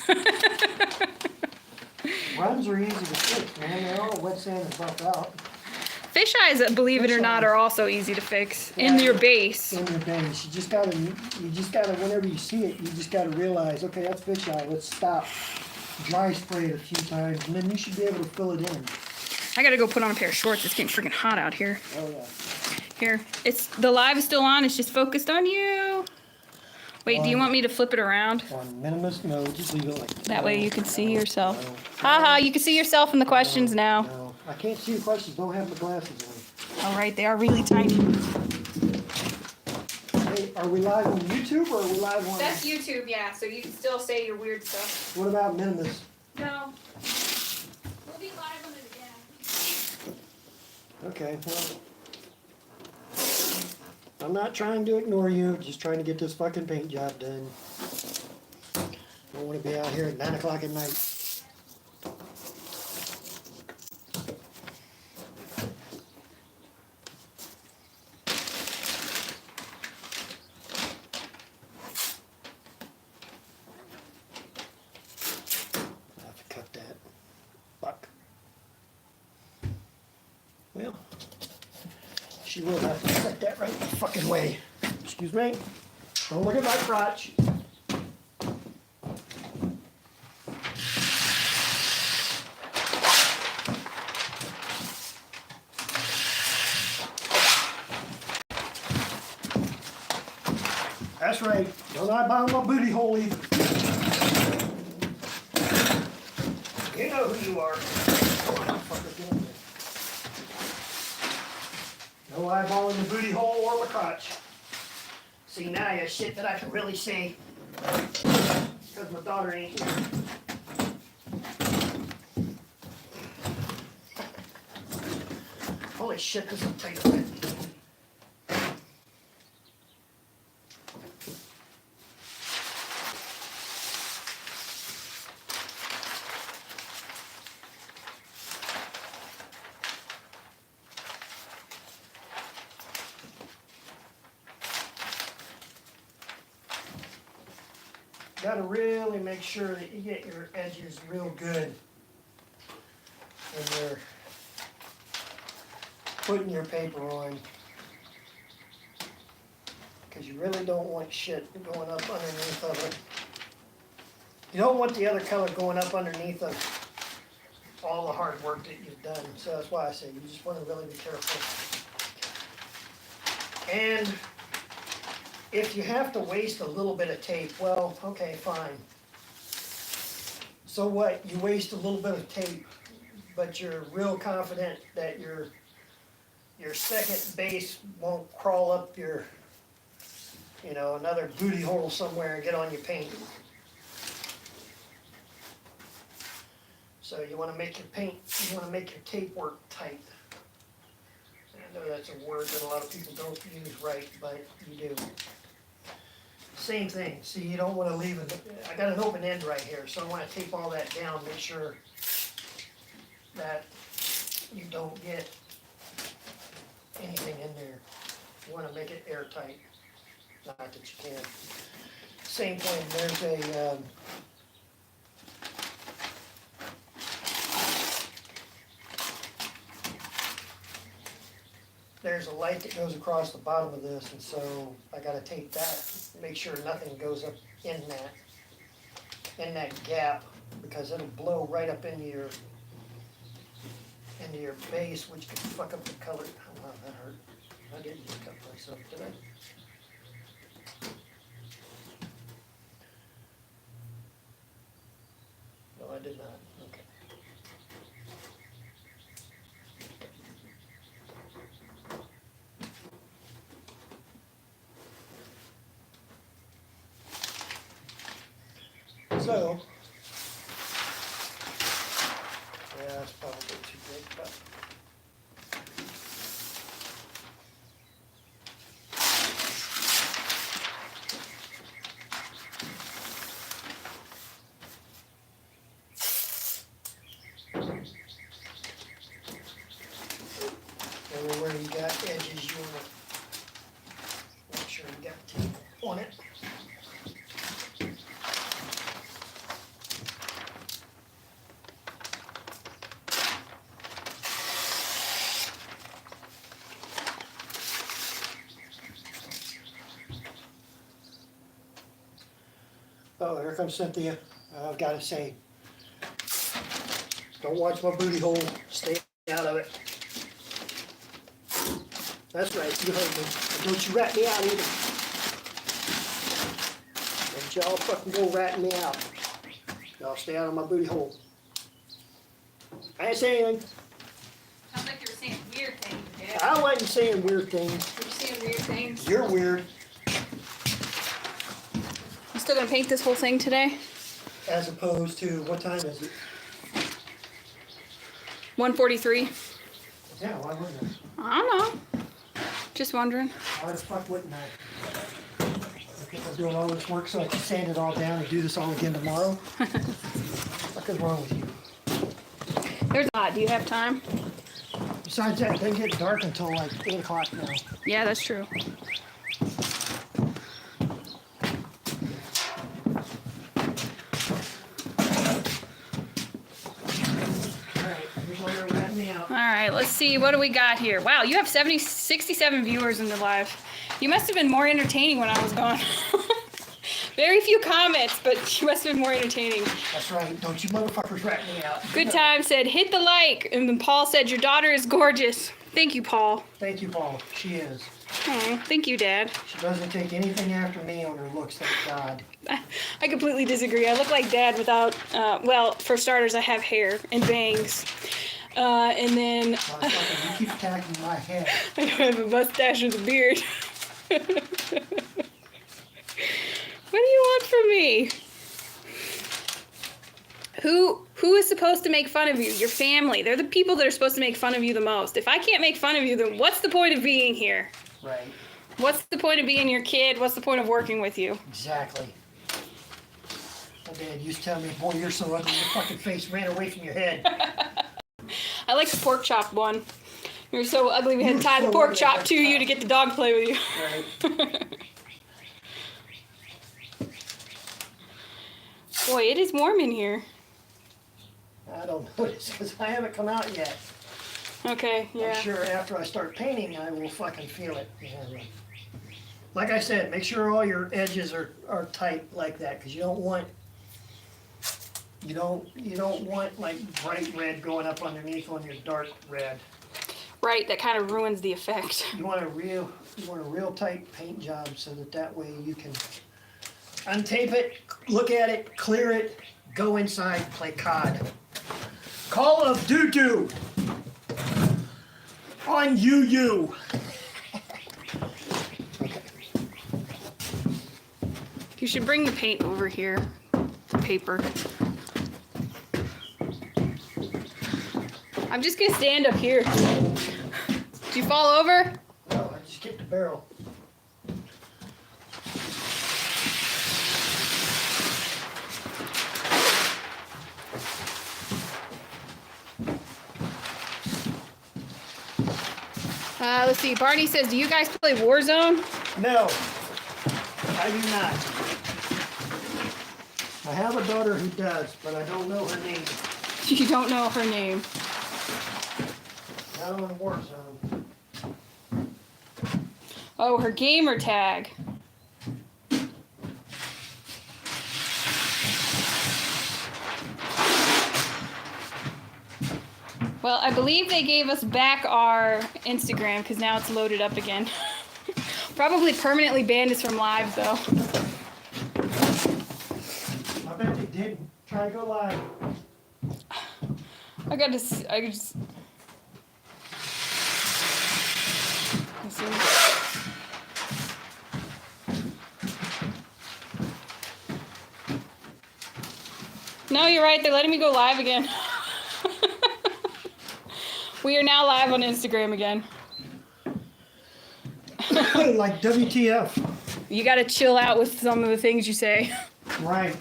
Runs are easy to fix, man. They're all wet sand and buff out. Fisheyes, believe it or not, are also easy to fix in your base. In your base. You just gotta, whenever you see it, you just gotta realize, okay, that's fisheye. Let's stop. Dry spray it a few times, and then you should be able to fill it in. I got to go put on a pair of shorts. It's getting freaking hot out here. Oh, yeah. Here, the live is still on. It's just focused on you. Wait, do you want me to flip it around? On minimalist, no, just leave it like that. That way you can see yourself. Haha, you can see yourself in the questions now. No, I can't see the questions. Don't have my glasses on. All right, they are really tiny. Hey, are we live on YouTube or are we live on? That's YouTube, yeah. So you can still say your weird stuff. What about minimalist? No. We'll be live on it again. Okay, well. I'm not trying to ignore you, just trying to get this fucking paint job done. Don't want to be out here at 9 o'clock at night. I have to cut that. Fuck. Well. She will have to set that right the fucking way. Excuse me. Don't look at my crotch. That's right. Don't eyeball my booty hole either. You know who you are. Come on, fucker, get in there. No eyeball in the booty hole or my crotch. See, now you have shit that I can really see. Because my daughter ain't here. Holy shit, this will take a bit. Got to really make sure that you get your edges real good when you're putting your paper on, because you really don't want shit going up underneath of it. You don't want the other color going up underneath of all the hard work that you've done. So that's why I say you just want to really be careful. And if you have to waste a little bit of tape, well, okay, fine. So what? You waste a little bit of tape, but you're real confident that your second base won't crawl up your, another booty hole somewhere and get on your paint. So you want to make your tape work tight. I know that's a word that a lot of people don't use right, but you do. Same thing. See, you don't want to leave it. I got an open end right here, so I want to tape all that down, make sure that you don't get anything in there. You want to make it airtight. Not that you can. Same thing, there's a light that goes across the bottom of this, and so I gotta tape that, make sure nothing goes up in that gap, because it'll blow right up into your base, which could fuck up the color. Oh wow, that hurt. I didn't just cut myself, did I? No, I did not. Okay. So, yeah, that's probably too big, but. Everywhere you got edges, you want to make sure you got tape. Oh, here comes Cynthia. I've got to say, don't watch my booty hole. Stay out of it. That's right, you heard me. And don't you rat me out either. Don't y'all fucking go ratting me out. Y'all stay out of my booty hole. I ain't saying anything. Sounds like you were saying weird things, Dad. I wasn't saying weird things. You're saying weird things. You're weird. You still gonna paint this whole thing today? As opposed to, what time is it? 1:43. Yeah, why wouldn't I? I don't know. Just wondering. Why the fuck wouldn't I? Because I'm doing all this work so I can sand it all down and do this all again tomorrow? What the fuck is wrong with you? There's a lot. Do you have time? Besides that, it doesn't get dark until like 8 o'clock now. Yeah, that's true. Alright, here's where you're ratting me out. All right, let's see. What do we got here? Wow, you have 67 viewers in the live. You must have been more entertaining when I was gone. Very few comments, but you must have been more entertaining. That's right, don't you motherfuckers rat me out. Good Time said, hit the like. And then Paul said, your daughter is gorgeous. Thank you, Paul. Thank you, Paul. She is. Oh, thank you, Dad. She doesn't take anything after me on her looks, thank God. I completely disagree. I look like Dad without, well, for starters, I have hair and bangs. And then Motherfucker, you keep attacking my head. I have a mustache with a beard. What do you want from me? Who is supposed to make fun of you? Your family. They're the people that are supposed to make fun of you the most. If I can't make fun of you, then what's the point of being here? Right. What's the point of being your kid? What's the point of working with you? Exactly. My dad used to tell me, boy, you're so ugly, your fucking face ran away from your head. I like the pork chop one. You're so ugly we had to tie the so pork ugly, chop that's to you to get the dog to play with you. Right. Boy, it is warm in here. I don't notice because I haven't come out yet. Okay, yeah. I'm sure after I start painting, I will fucking feel it. Like I said, make sure all your edges are tight like that because you don't want like bright red going up underneath on your dark red. Right, that kind of ruins the effect. You want a real tight paint job so that way you can untape it, look at it, clear it, go inside, play COD. Call of Doo-Doo on UU. Okay. You should bring the paint over here, the paper. I'm just gonna stand up here. Did you fall over? No, I just kicked the barrel. Let's see. Barney says, do you guys play Warzone? No, I do not. I have a daughter who does, but I don't know her name. You don't know her name. Not on Warzone. Oh, her gamer tag. Well, I believe they gave us back our Instagram because now it's loaded up again. Probably permanently banned us from live though. I bet they didn't. Try to go live. I just. Let's see. No, you're right. They're letting me go live again. We are now live on Instagram again. Like WTF. You gotta chill out with some of the things you say. Right.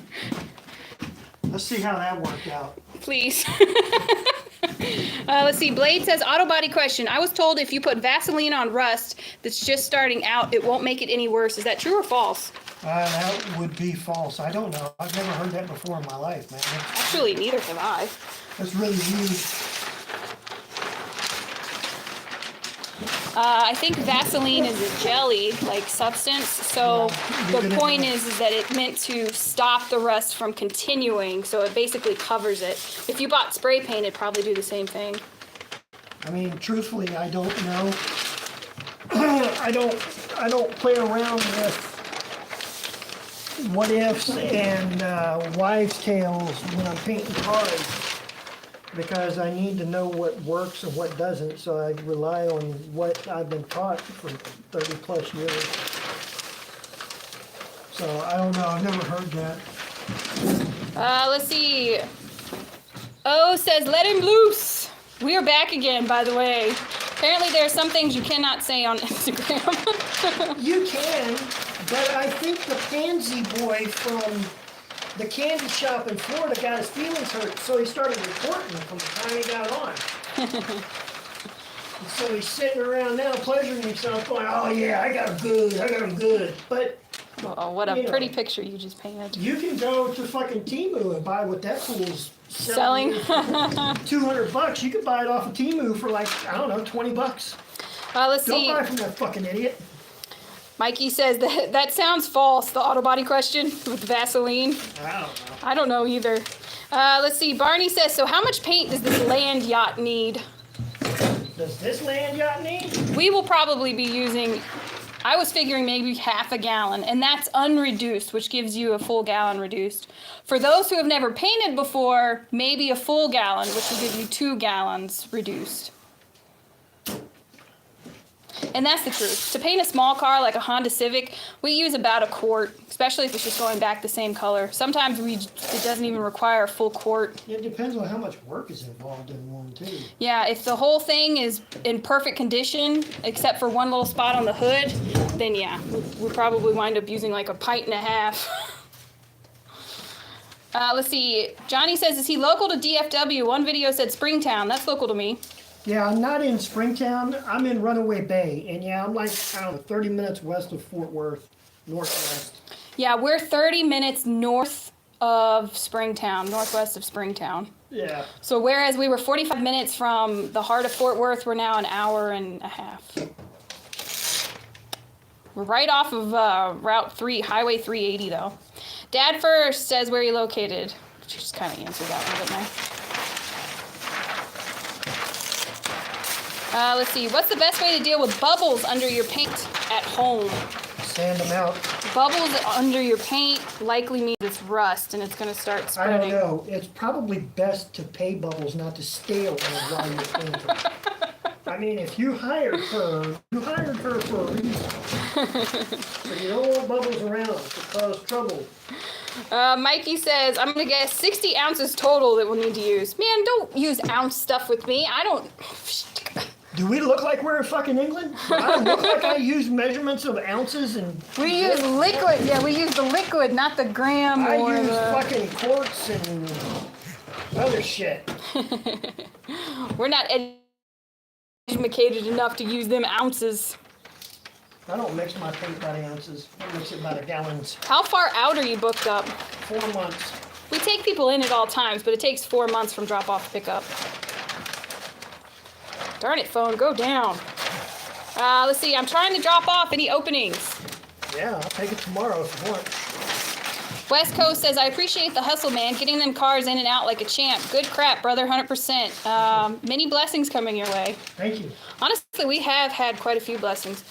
Let's see how that worked out. Please. Let's see. Blade says, auto body question. I was told if you put Vaseline on rust that's just starting out, it won't make it any worse. Is that true or false? That would be false. I don't know. I've never heard that before in my life, man. Actually, neither have I. That's really rude. I think Vaseline is a jelly like substance, so the point is that it meant to stop the rust from continuing, so it basically covers it. If you bought spray paint, it'd probably do the same thing. I mean, truthfully, I don't know. I don't play around with what ifs and wives' tales when I'm painting cars, because I need to know what works and what doesn't, so I rely on what I've been taught for 30 plus years. So I don't know, I've never heard that. Let's see. O says, let him loose. We are back again, by the way. Apparently there are some things you cannot say on Instagram. You can, but I think the pansy boy from the candy shop in Florida got his feelings hurt, so he started recording from the time he got on. And so he's sitting around now pleasuring himself going, oh yeah, I got him good. But Oh, what a pretty picture you just painted. you can go to fucking Temu and buy what that fool's Selling? $200. You could buy it off of Temu for like, I don't know, $20. Let's Don't see. buy from that fucking idiot. Mikey says that sounds false, the auto body question with Vaseline. I don't know. I don't know either. Let's see. Barney says, so how much paint does this land yacht need? Does this land yacht need? We will probably be using, I was figuring maybe half a gallon, and that's unreduced, which gives you a full gallon reduced. For those who have never painted before, maybe a full gallon, which will give you 2 gallons reduced. And that's the truth. To paint a small car like a Honda Civic, we use about a quart, especially if it's just going back the same color. Sometimes it doesn't even require a full quart. It depends on how much work is involved in one, too. Yeah, if the whole thing is in perfect condition, except for one little spot on the hood, then yeah, we'll probably wind up using like a pint and a half. Let's see. Johnny says, is he local to DFW? One video said Springtown. That's local to me. Yeah, I'm not in Springtown. I'm in Runaway Bay. And yeah, I'm like, I don't know, 30 minutes west of Fort Worth, northwest. Yeah, we're 30 minutes north of Springtown, northwest of Springtown. Yeah. So whereas we were 45 minutes from the heart of Fort Worth, we're now an hour and a half. We're right off of Route 3, Highway 380 though. Dad first says where you located. Just kind of answered that one, didn't I? Let's see. What's the best way to deal with bubbles under your paint at home? Sand them out. Bubbles under your paint likely means it's rust and it's going to start I spreading. don't know. It's probably best to pay Bubbles not to stay around while you're painting. I mean, if you hired her for a reason. So you don't want Bubbles around to cause trouble. Mikey says, I'm going to guess 60 ounces total that we'll need to use. Man, don't use ounce stuff with me. I don't... Do we look like we're in fucking England? Do I look like I use measurements of ounces and... We use liquid. Yeah, we use the liquid, not the gram I or use the... fucking quarts and other shit. We're not educated enough to use them ounces. I don't mix my paint by the ounces. I mix it by the gallons. How far out are you booked up? 4 months. We take people in at all times, but it takes 4 months from drop off to pick up. Darn it, phone, go down. Let's see, I'm trying to drop off any openings. Yeah, I'll take it tomorrow if you want. West Coast says, I appreciate the hustle, man. Getting them cars in and out like a champ. Good crap, brother, 100%. Many blessings coming your way. Thank you. Honestly, we have had quite a few blessings.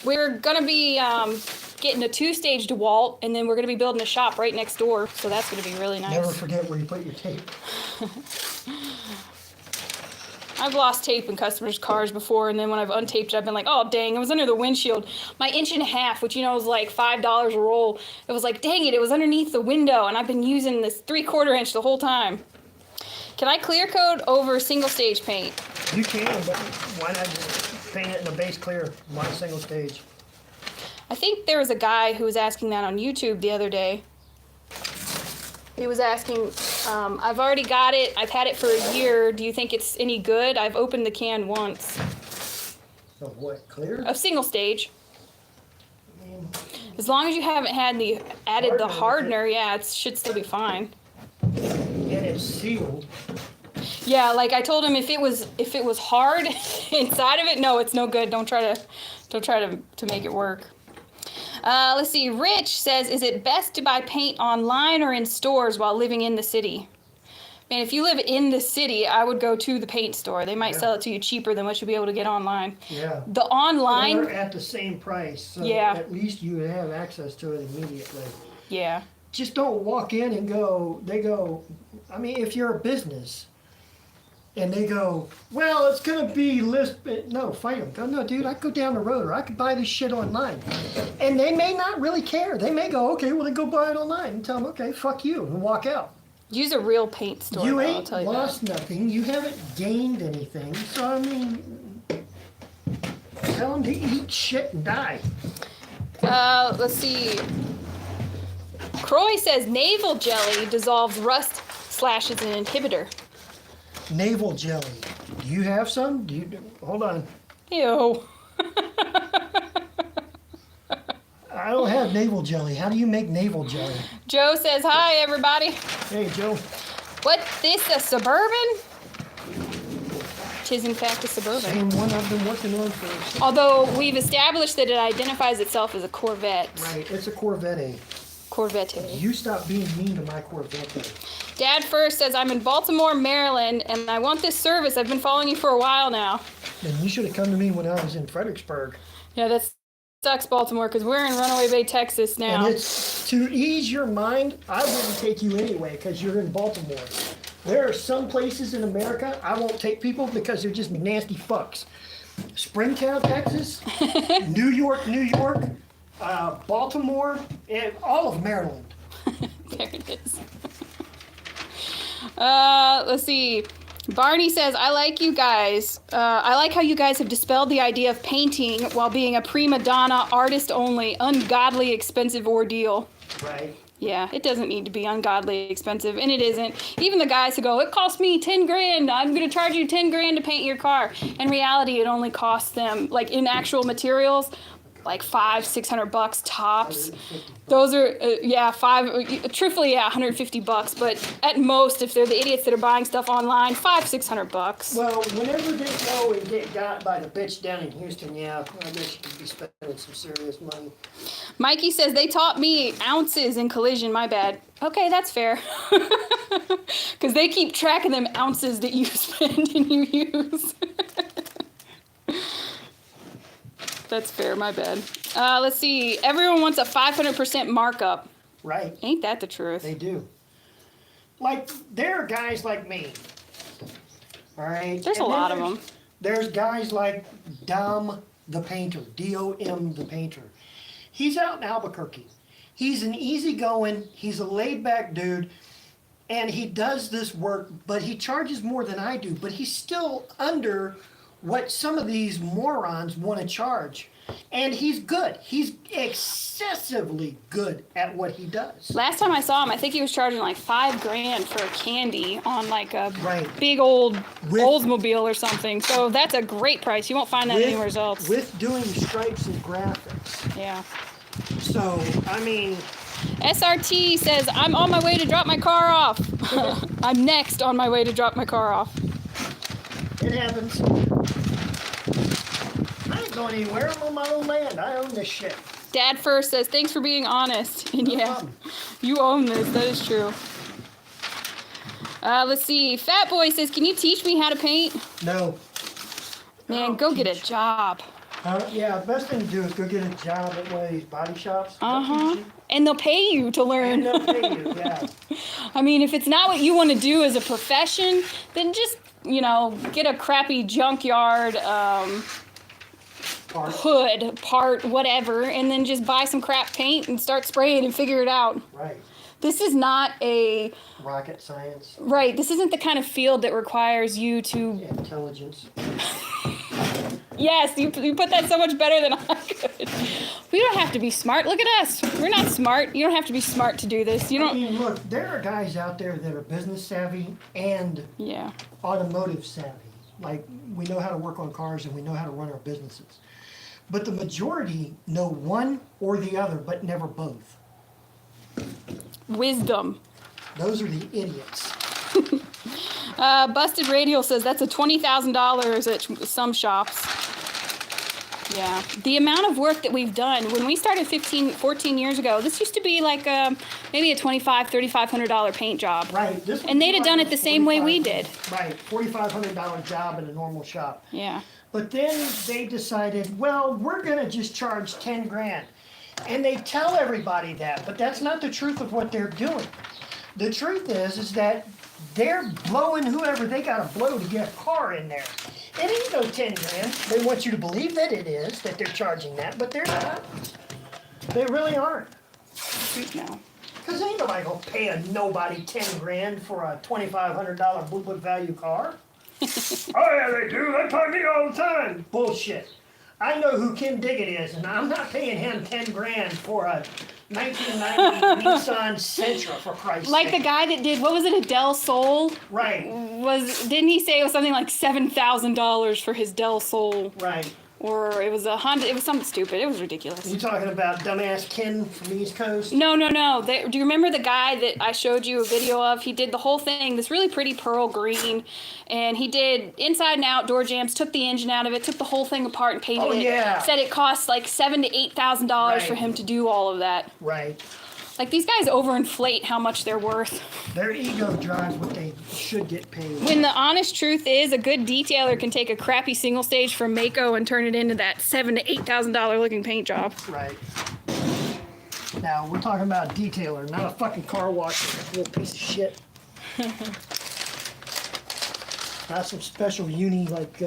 We're going to be getting a 2-stage DeWalt, and then we're going to be building a shop right next door, so that's going to be really nice. Never forget where you put your tape. I've lost tape in customers' cars before, and then when I've untaped it, I've been like, oh, dang, it was under the windshield. My 1.5 inches, which, you know, is like $5 a roll, it was like, dang it was underneath the window, and I've been using this 3/4 inch the whole time. Can I clear coat over single-stage paint? You can, but why not just paint it in a base clear, one single stage? I think there was a guy who was asking that on YouTube the other day. He was asking, I've already got it. I've had it for a year. Do you think it's any good? I've opened the can once. Of what, clear? Of single stage. I mean, As long as you haven't had added the Hardener. hardener, yeah, it should still be fine. and it's sealed. Yeah, like I told him if it was hard inside of it, no, it's no good. Don't try to make it work. Let's see. Rich says, is it best to buy paint online or in stores while living in the city? Man, if you live in the city, I would go to the paint store. They might sell it to you cheaper than what you'll be able to get online. Yeah. The online... Or at the same price, so Yeah. at least you would have access to it immediately. Yeah. Just don't walk in and I mean, if you're a business, and they go, well, it's going to be no, fight them. Go, no, dude, I could go down the road, or I could buy this shit online. And they may not really care. They may go, okay, well, then go buy it online, and tell them, okay, fuck you, and walk out. Use a real paint store. You though, I'll ain't tell you lost that. nothing. You haven't gained anything. So, I mean, tell them to eat shit and die. Let's see. Croy says navel jelly dissolves rust / is an inhibitor. Navel jelly. Do you have some? Hold on. Ew. I don't have navel jelly. How do you make navel jelly? Joe says, hi, everybody. Hey, Joe. What, this a Suburban? Tis in fact a Suburban. Same one I've been working on for... Although we've established that it identifies itself as a Corvette. Right, it's a Corvette. Corvette. You stop being mean to my Corvette. Dad first says, I'm in Baltimore, Maryland, and I want this service. I've been following you for a while now. And you should have come to me when I was in Fredericksburg. Yeah, that sucks, Baltimore, because we're in Runaway Bay, Texas now. And it's to ease your mind, I wouldn't take you anyway because you're in Baltimore. There are some places in America I won't take people because they're just nasty fucks. Springtown, Texas, New York, Baltimore, and all of Maryland. There it is. Let's see. Barney says, I like you guys. I like how you guys have dispelled the idea of painting while being a prima donna, artist only, ungodly expensive ordeal. Right. Yeah, it doesn't need to be ungodly expensive, and it isn't. Even the guys who go, it cost me 10 grand, I'm going to charge you 10 grand to paint your car. In reality, it only costs them, like in actual materials, like $500-600 tops. Those are truthfully, $150, but at most, if they're the idiots that are buying stuff online, $500-600. Well, whenever they go and get got by the bitch down in Houston, yeah, I guess you could be spending some serious money. Mikey says, they taught me ounces in collision, my bad. Okay, that's fair. Because they keep track of them ounces that you spend and you use. That's fair, my bad. Let's see. Everyone wants a 500% markup. Right. Ain't that the truth? They do. Like, there are guys like me. All right? There's a lot of them. There's guys like Dom the Painter, D-O-M the Painter. He's out in Albuquerque. He's an easygoing, he's a laid-back dude, and he does this work, but he charges more than I do, but he's still under what some of these morons want to charge. And he's good. He's excessively good at what he does. Last time I saw him, I think he was charging like $5 grand for a candy on like a Right. big old With- Oldsmobile or something. So that's a great price. You won't find that anywhere else. With doing stripes and graphics. Yeah. So, I mean, SRT says, I'm on my way to drop my car off. I'm next on my way to drop my car off. it happens. I ain't going anywhere. I'm on my own land. I own this shit. Dad first says, thanks for being honest. And No yeah, problem. you own this. That is true. Let's see. Fat Boy says, can you teach me how to paint? No. Man, go get a job. Yeah, the best thing to do is go get a job at one of these body shops. Uh-huh. And they'll pay you to learn. And they'll pay you, yeah. I mean, if it's not what you want to do as a profession, then just, get a crappy junkyard hood, part, whatever, and then just buy some crap paint and start spraying and figure it out. Right. This is not a... Rocket science. Right, this isn't the kind of field that requires you to... Intelligence. Yes, you put that so much better than I could. We don't have to be smart. Look at us. We're not smart. You don't have to be smart to do this. You I don't... mean, look, there are guys out there that are business savvy and Yeah. automotive savvy. Like, we know how to work on cars and we know how to run our businesses. But the majority know one or the other, but never both. Wisdom. Those are the idiots. Busted Radial says that's a $20,000 at some shops. Yeah. The amount of work that we've done, when we started 14 years ago, this used to be like maybe a $2,500, $3,500 paint job. Right. And they'd have done it the same way we did. Right. $4,500 job in a normal shop. Yeah. But then they decided, well, we're going to just charge 10 grand. And they tell everybody that, but that's not the truth of what they're doing. The truth is that they're blowing whoever they got to blow to get a car in there. It ain't no 10 grand. They want you to believe that it is, that they're charging that, but they're not. They really aren't. No. Because ain't nobody going to pay a nobody 10 grand for a $2,500 blue book value car. Oh yeah, they do. They pay me all the time. Bullshit. I know who Kim Diggett is, and I'm not paying him 10 grand for a 1990 Nissan Sentra, for Christ's Like sake. the guy that did, what was it, a Del Sol? Right, Didn't he say it was something like $7,000 for his Del Sol? right. Or it was a Honda, it was something stupid. It was ridiculous. You talking about dumbass Ken from the East Coast? No. Do you remember the guy that I showed you a video of? He did the whole thing, this really pretty pearl green, and he did inside and out door jams, took the engine out of it, took the whole thing apart and painted it. Yeah. Said it cost like $7,000 to $8,000 for Right. him to do all of that. Right. Like, these guys overinflate how much they're worth. Their ego drives what they should get paid. When the honest truth is, a good detailer can take a crappy single stage from Mako and turn it into that $7,000 to $8,000 looking paint job. Right. Now, we're talking about a detailer, not a fucking car washer, little piece of shit. Not some special uni like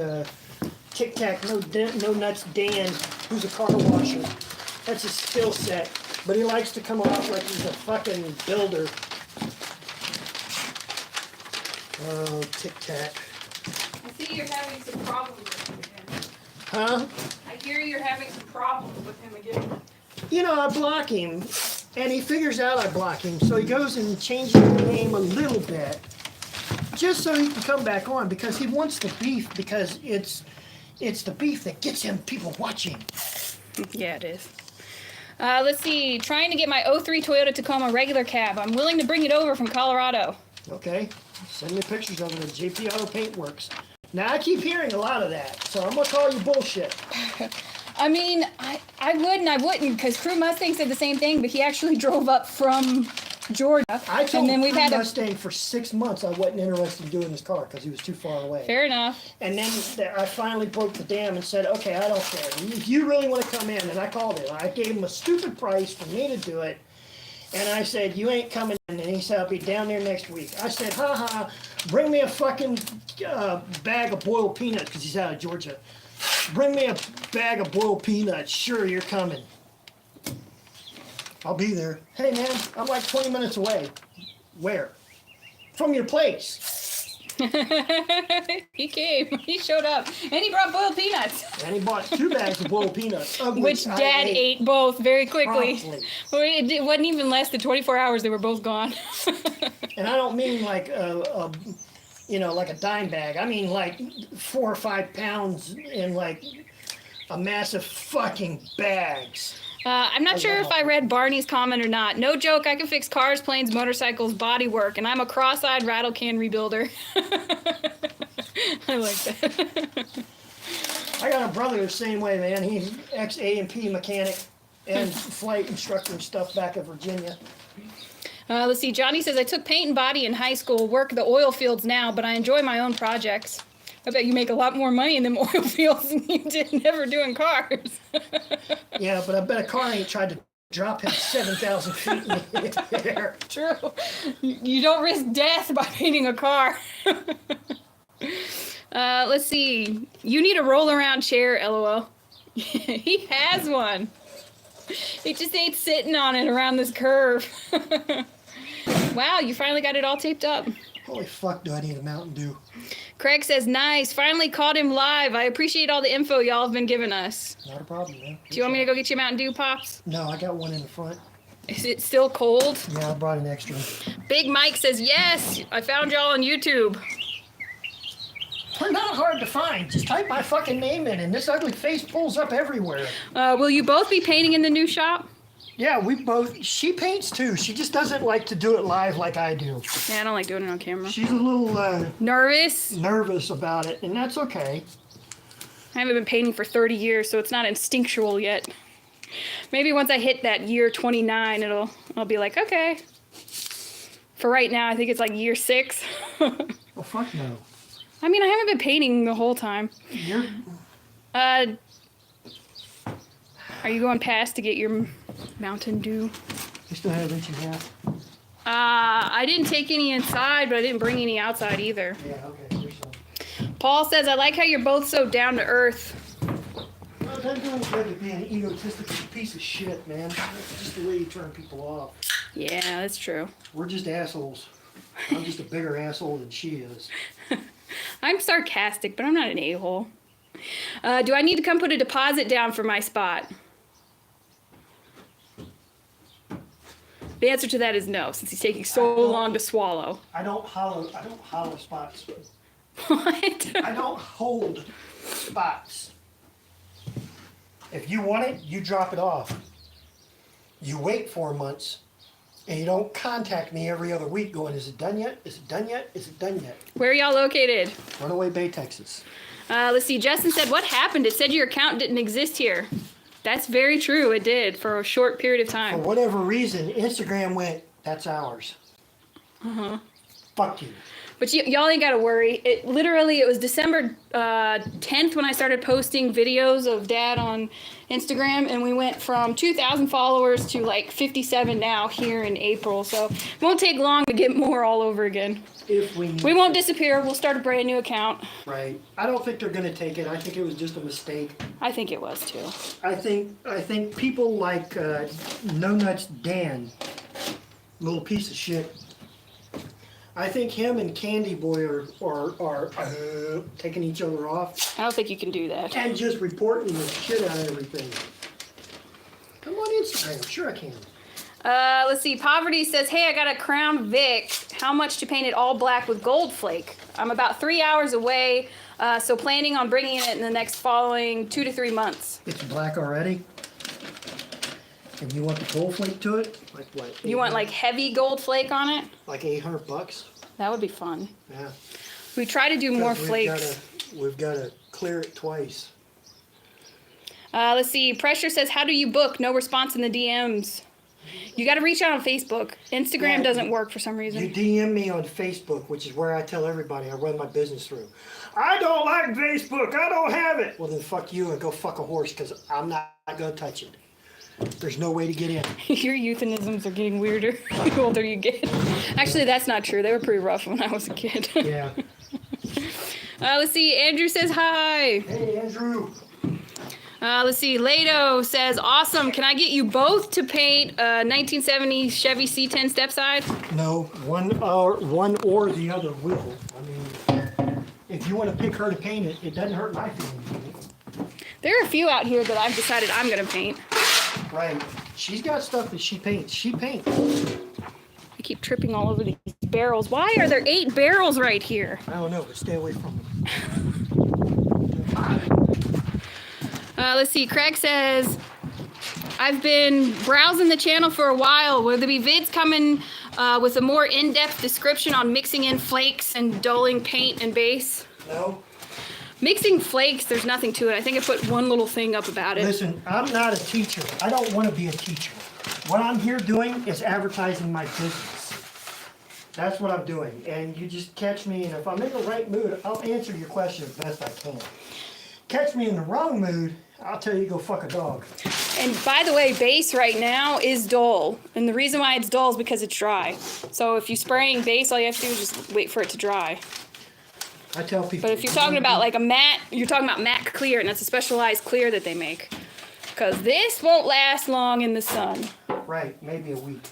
Tic Tac, no nuts Dan, who's a car washer. That's his skill set. But he likes to come off like he's a fucking builder. Oh, Tic Tac. I see you're having some problems with him again. Huh? I hear you're having some problems with him again. You know, I block him, and he figures out I block him, so he goes and changes the name a little bit, just so he can come back on, because he wants the beef, because it's the beef that gets him people watching. Yeah, it is. Let's see. Trying to get my '03 Toyota Tacoma regular cab. I'm willing to bring it over from Colorado. Okay, send me pictures of it at JP Auto Paint Works. Now, I keep hearing a lot of that, so I'm going to call you bullshit. I mean, I would and I wouldn't, because Crew Mustang said the same thing, but he actually drove up from Georgia. I told and then we've had Mustang for 6 months I wasn't interested in doing his car because he was too far away. Fair enough. And then I finally broke the dam and said, okay, I don't care. If you really want to come in, and I called him. I gave him a stupid price for me to do it. And I said, you ain't coming in. And he said, I'll be down there next week. I said, bring me a fucking bag of boiled peanuts, because he's out of Georgia. Bring me a bag of boiled peanuts. Sure, you're coming. I'll be there. Hey, man, I'm like 20 minutes away. Where? From your place. He came. He showed up. And he brought boiled peanuts. And he bought 2 bags of boiled peanuts. Of Which I Dad ate both very quickly. promptly. Well, it wasn't even less than 24 hours. They were both gone. And I don't mean like like a dime bag. I mean like 4 or 5 pounds in like a massive fucking bags. I'm not sure if I read Barney's comment or not. No joke, I can fix cars, planes, motorcycles, body work, and I'm a cross-eyed rattle can rebuilder. I like that. I got a brother the same way, man. He's ex-A&P mechanic and flight instructor and stuff back in Virginia. Let's see, Johnny says, I took paint and body in high school, work the oil fields now, but I enjoy my own projects. I bet you make a lot more money in them oil fields than you did never doing cars. Yeah, but I bet a car ain't tried to drop him 7,000 feet in the air. True. You don't risk death by painting a car. Let's see. You need a roll-around chair, LOL. He has one. He just ain't sitting on it around this curve. Wow, you finally got it all taped up. Holy fuck, do I need a Mountain Dew? Craig says, nice. Finally caught him live. I appreciate all the info y'all have been giving us. Not a problem, man. Do you want me to go get you a Mountain Dew, Pops? No, I got one in the front. Is it still cold? Yeah, I brought an extra. Big Mike says, yes, I found y'all on YouTube. We're not hard to find. Just type my fucking name in and this ugly face pulls up everywhere. Will you both be painting in the new shop? Yeah, she paints too. She just doesn't like to do it live like I do. Yeah, I don't like doing it on camera. She's a little Nervous? nervous about it, and that's okay. I haven't been painting for 30 years, so it's not instinctual yet. Maybe once I hit that year 29, I'll be like, okay. For right now, I think it's like year 6. Well, fuck no. I mean, I haven't been painting the whole time. You're... Are you going past to get your Mountain Dew? You still have inch and a half? I didn't take any inside, but I didn't bring any outside either. Yeah, okay. Here's some. Paul says, I like how you're both so down to earth. Well, that doing good to be an egotistical piece of shit, man. That's just the way you turn people off. Yeah, that's true. We're just assholes. I'm just a bigger asshole than she is. I'm sarcastic, but I'm not an a-hole. Do I need to come put a deposit down for my spot? The answer to that is no, since he's taking so long to swallow. I don't hollow spots. What? I don't hold spots. If you want it, you drop it off. You wait 4 months, and you don't contact me every other week going, is it done yet? Is it done yet? Is it done yet? Where are y'all located? Runaway Bay, Texas. Let's see. Justin said, what happened? It said your account didn't exist here. That's very true. It did for a short period of For time. whatever reason, Instagram went, that's ours. Fuck you. But y'all ain't got to worry. It was December 10th when I started posting videos of Dad on Instagram, and we went from 2,000 followers to like 57 now here in April. So it won't take long to get more all over again. If we need We won't disappear. We'll start a brand new account. Right. I don't think they're gonna take it. I think it was just a mistake. I think it was too. I think people like No Nuts Dan, little piece of shit. I think him and Candy Boy are taking each other off I don't think you can do that. and just reporting the shit out of everything. I'm on Instagram. Sure I can. Let's see. Poverty says, hey, I got a Crown Vic. How much to paint it all black with gold flake? I'm about 3 hours away, so planning on bringing it in the next following 2 to 3 months. It's black already. And you want the gold flake to it? Like what? You want like heavy gold flake on it? Like $800? That would be fun. Yeah. We try to do more 'Cause flakes. We've got to clear it twice. Let's see. Pressure says, how do you book? No response in the DMs. You got to reach out on Facebook. Instagram Yeah, doesn't work for some You reason. DM me on Facebook, which is where I tell everybody I run my business through. I don't like Facebook. I don't have it. Well, then fuck you and go fuck a horse because I'm not going to touch it. There's no way to get in. Your euphemisms are getting weirder the older you get. Actually, that's not true. They were pretty rough when I was a kid. Yeah. Let's see. Andrew says hi. Hey, Andrew. Let's see. Lado says, awesome. Can I get you both to paint a 1970 Chevy C10 step side? No, one or the other will. I mean, if you want to pick her to paint it, it doesn't hurt my feelings. There are a few out here that I've decided I'm going to paint. Right. She's got stuff that she paints. She paints. I keep tripping all over these barrels. Why are there 8 barrels right here? I don't know, but stay away from them. Let's see. Craig says, I've been browsing the channel for a while. Will there be vids coming with a more in-depth description on mixing in flakes and dulling paint and base? No. Mixing flakes, there's nothing to it. I think I put one little thing up about it. Listen, I'm not a teacher. I don't want to be a teacher. What I'm here doing is advertising my business. That's what I'm doing. And you just catch me, and if I'm in the right mood, I'll answer your question as best I can. Catch me in the wrong mood, I'll tell you go fuck a dog. And by the way, base right now is dull. And the reason why it's dull is because it's dry. So if you're spraying base, all you have to do is just wait for it to dry. I tell people. But if you're talking about like a matte, you're talking about matte clear, and that's a specialized clear that they make. Because this won't last long in the sun. Right, maybe a week.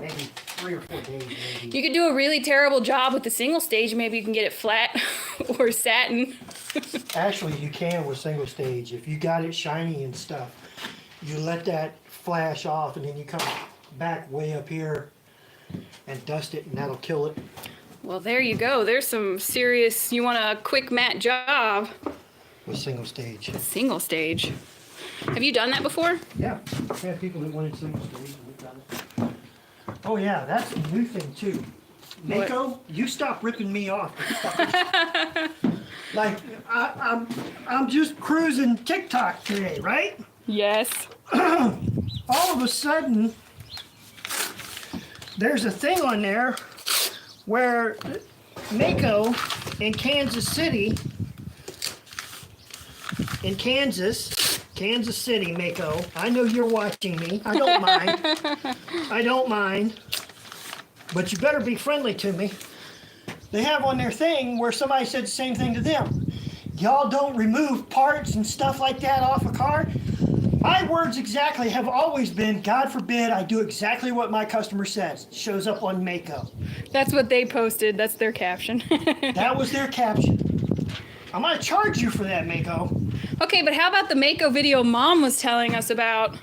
Maybe 3 or 4 days, maybe. You could do a really terrible job with the single stage. Maybe you can get it flat or satin. Actually, you can with single stage. If you got it shiny and stuff, you let that flash off, and then you come back way up here and dust it, and that'll kill it. Well, there you go. There's some serious, you want a quick matte job. With single stage. Single stage. Have you done that before? Yeah, I've had people that wanted single stays and we've done it. Oh yeah, that's a new thing too. What? Mako, you stop ripping me off. Like I'm just cruising TikTok today, right? Yes. All of a sudden, there's a thing on there where Mako in Kansas City, Kansas City, Mako. I know you're watching me. I don't mind. I don't mind. But you better be friendly to me. They have on their thing where somebody said the same thing to them. Y'all don't remove parts and stuff like that off a car. My words exactly have always been, God forbid I do exactly what my customer says. Shows up on Mako. That's what they posted. That's their caption. That was their caption. I'm going to charge you for that, Mako. Okay, but how about the Mako video Mom was telling us about?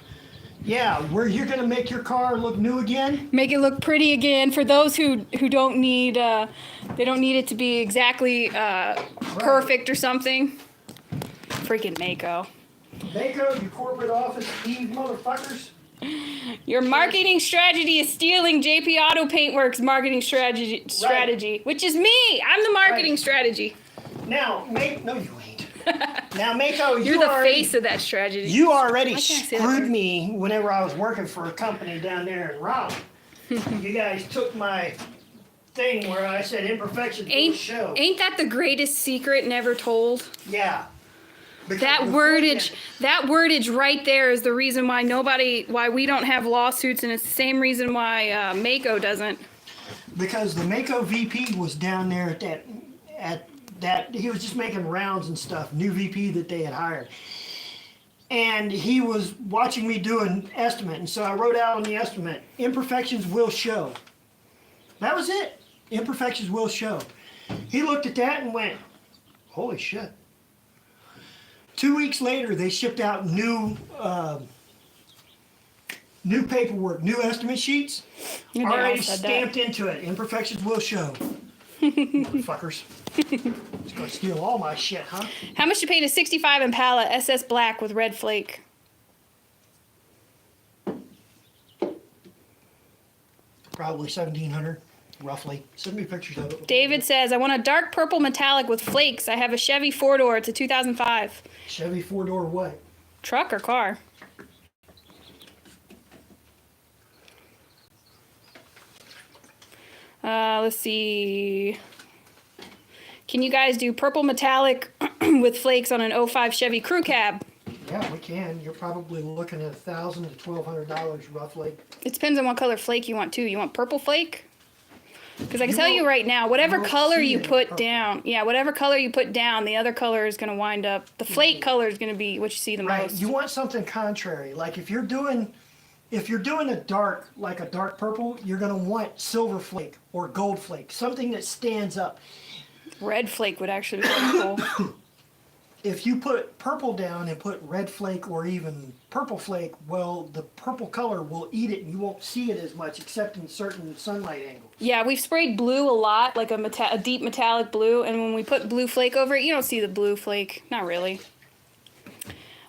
Yeah, where you're going to make your car look new again? Make it look pretty again for those who don't need they don't need it to be exactly perfect or something. Freaking Mako. Mako, you corporate office, Eve motherfuckers. Your marketing strategy is stealing JP Auto Paintworks' marketing strategy, which is me. I'm the marketing strategy. Now, no, you ain't. Now, Mako, You're the face of that strategy. You already I can't say that screwed word. me whenever I was working for a company down there in Raleigh. You guys took my thing where I said imperfections will show. Ain't that the greatest secret never told? Yeah. Because That wordage right there is the reason why why we don't have lawsuits, and it's the same reason why Mako doesn't. Because the Mako VP was down there at that he was just making rounds and stuff, new VP that they had hired. And he was watching me do an estimate, and so I wrote out on the estimate, imperfections will show. That was it. Imperfections will show. He looked at that and went, holy shit. 2 weeks later, they shipped out new paperwork, new estimate sheets, Yeah, they all already said that. stamped into it. Imperfections will show. Motherfuckers. Just gonna steal all my shit, huh? How much to paint a 65 Impala SS Black with red flake? Probably 1,700, roughly. Send me pictures of it. David says, I want a dark purple metallic with flakes. I have a Chevy 4-door. It's a 2005. Chevy 4-door what? Truck or car? Let's see. Can you guys do purple metallic with flakes on an 05 Chevy Crew Cab? Yeah, we can. You're probably looking at $1,000 to $1,200 roughly. It depends on what color flake you want too. You want purple flake? Because I can You tell you won't- right now, whatever you won't color see you it in put purple. down, whatever color you put down, the other color is going to wind up. The flake color is going to be what you see the Right. most. You want something contrary. Like if you're doing a dark, like a dark purple, you're gonna want silver flake or gold flake, something that stands up. Red flake would actually be really cool. If you put purple down and put red flake or even purple flake, well, the purple color will eat it and you won't see it as much except in certain sunlight angles. Yeah, we've sprayed blue a lot, like a deep metallic blue, and when we put blue flake over it, you don't see the blue flake. Not really.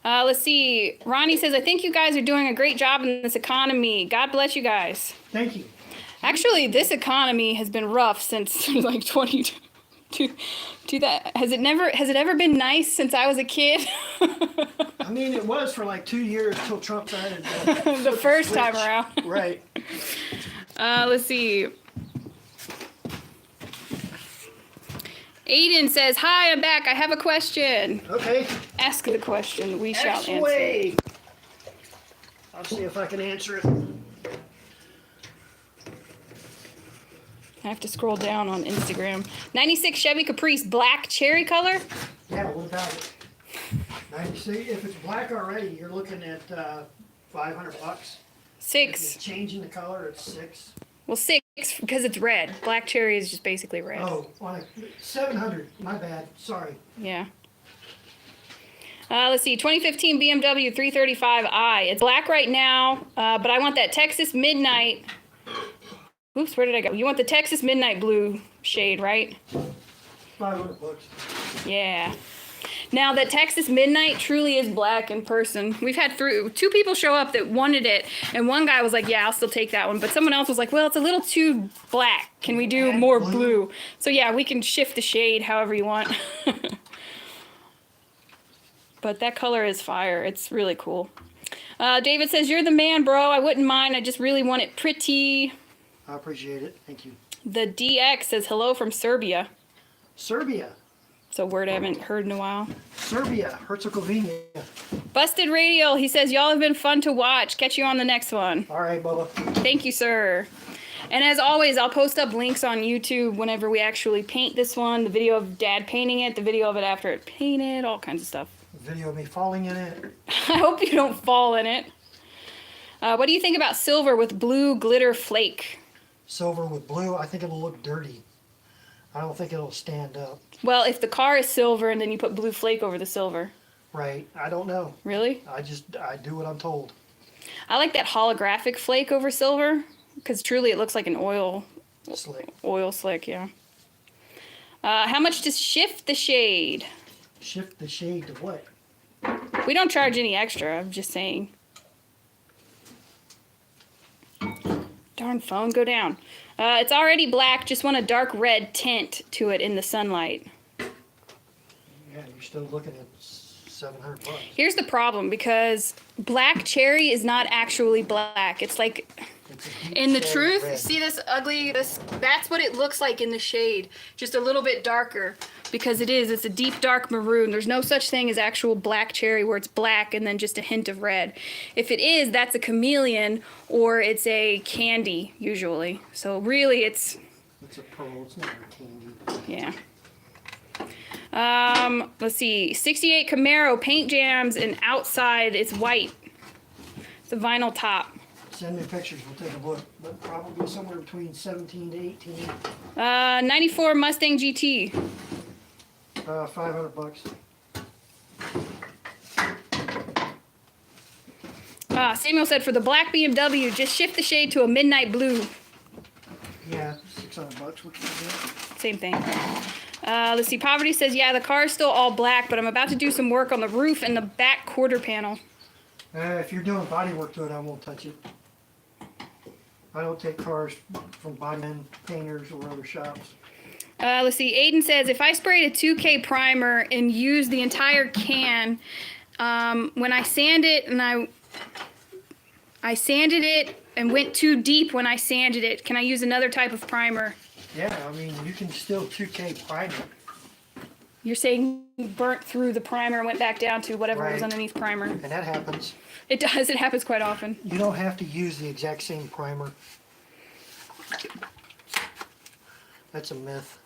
Let's see. Ronnie says, I think you guys are doing a great job in this economy. God bless you guys. Thank you. Actually, this economy has been rough since like 22. Has it ever been nice since I was a kid? I mean, it was for like 2 years till Trump decided to The first time around. Right. Let's see. Aiden says, hi, I'm back. I have a question. Okay. Ask the question. We shall answer. X-Way. I'll see if I can answer it. I have to scroll down on Instagram. 96 Chevy Caprice, black cherry color. Yeah, what about it? Now you see, if it's black already, you're looking at $500. If 6. it's changing the color, it's $6. Well, 6 because it's red. Black cherry is just basically red. Oh, on a $700. My bad. Sorry. Yeah. Let's see. 2015 BMW 335i. It's black right now, but I want that Texas Midnight. Oops, where did I go? You want the Texas Midnight blue shade, right? $500. Yeah. Now, that Texas Midnight truly is black in person. We've had two people show up that wanted it, and one guy was like, yeah, I'll still take that one. But someone else was like, well, it's a little too black. Can we do more blue? So, yeah, we can shift the shade however you want. But that color is fire. It's really cool. David says, you're the man, bro. I wouldn't mind. I just really want it pretty. I appreciate it. Thank you. The DX says, hello from Serbia. Serbia. It's a word I haven't heard in a while. Serbia. Herzegovina. Busted Radio. He says, y'all have been fun to watch. Catch you on the next one. All right, Bubba. Thank you, sir. And as always, I'll post up links on YouTube whenever we actually paint this one. The video of Dad painting it, the video of it after it painted, all kinds of stuff. Video of me falling in it. I hope you don't fall in it. What do you think about silver with blue glitter flake? Silver with blue, I think it'll look dirty. I don't think it'll stand up. Well, if the car is silver and then you put blue flake over the silver. Right, I don't know. Really? I do what I'm told. I like that holographic flake over silver because truly it looks like an oil slick, yeah. How much to shift the shade? Shift the shade to what? We don't charge any extra, I'm just saying. Darn phone, go down. It's already black, just want a dark red tint to it in the sunlight. Yeah, you're still looking at $700. Here's the problem, because black cherry is not actually black. It's like, in the truth, red. see this ugly, that's what it looks like in the shade. Just a little bit darker, because it's a deep dark maroon. There's no such thing as actual black cherry where it's black and then just a hint of red. If it is, that's a chameleon or it's a candy, usually. So really it's a pearl, it's not a candy. Yeah. Let's see, 68 Camaro paint jams and outside it's white. It's a vinyl top. Send me pictures, we'll take a look. But probably somewhere between 17 to 18. 94 Mustang GT. $500. Samuel said for the black BMW, just shift the shade to a midnight blue. Yeah, $600. What can you do? Same thing. Let's see, Poverty says, yeah, the car is still all black, but I'm about to do some work on the roof and the back quarter panel. If you're doing body work to it, I won't touch it. I don't take cars from bodymen, painters, or other shops. Let's see, Aiden says, if I sprayed a 2K primer and used the entire can, when I sand it and I sanded it and went too deep when I sanded it, can I use another type of primer? Yeah, I mean, you can still 2K prime it. You're saying you burnt through the primer and went back down to whatever was Right. underneath primer. And that happens. It does. It happens quite often. You don't have to use the exact same primer. That's a myth.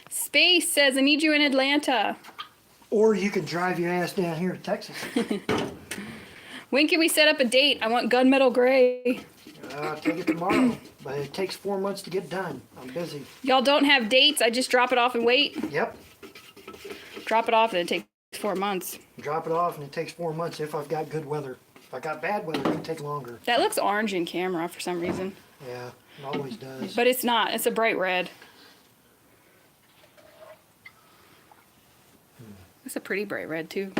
Space says, I need you in Atlanta. Or you can drive your ass down here to Texas. When can we set up a date? I want gunmetal gray. I'll take it tomorrow, but it takes 4 months to get done. I'm busy. Y'all don't have dates. I just drop it off and wait. Yep. Drop it off and it takes 4 months. Drop it off and it takes 4 months if I've got good weather. If I got bad weather, it can take longer. That looks orange in camera for some reason. Yeah, it always does. But it's not. It's a bright red. It's a pretty bright red too.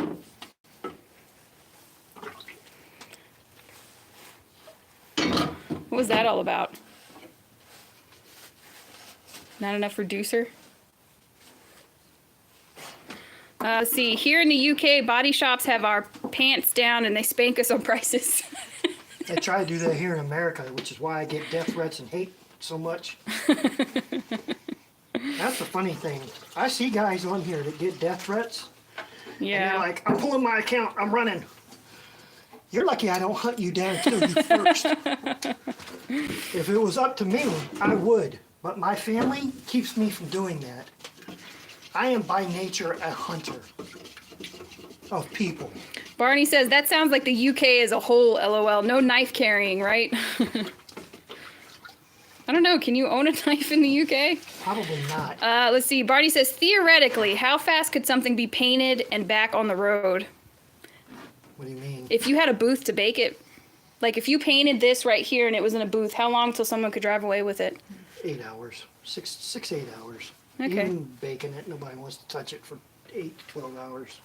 What was that all about? Not enough reducer? Let's see, here in the UK, body shops have our pants down and they spank us on prices. They try to do that here in America, which is why I get death threats and hate so much. That's the funny thing. I see guys on here that get death threats. And they're Yeah. like, I'm pulling my account, I'm running. You're lucky I don't hunt you down and kill you first. If it was up to me, I would. But my family keeps me from doing that. I am by nature a hunter of people. Barney says, that sounds like the UK as a whole, LOL. No knife carrying, right? I don't know. Can you own a knife in the UK? Probably not. Let's see. Barney says, theoretically, how fast could something be painted and back on the road? What do you mean? If you had a booth to bake it, like if you painted this right here and it was in a booth, how long till someone could drive away with it? 8 hours. 8 hours. Okay. Even baking it, nobody wants to touch it for 8 to 12 hours.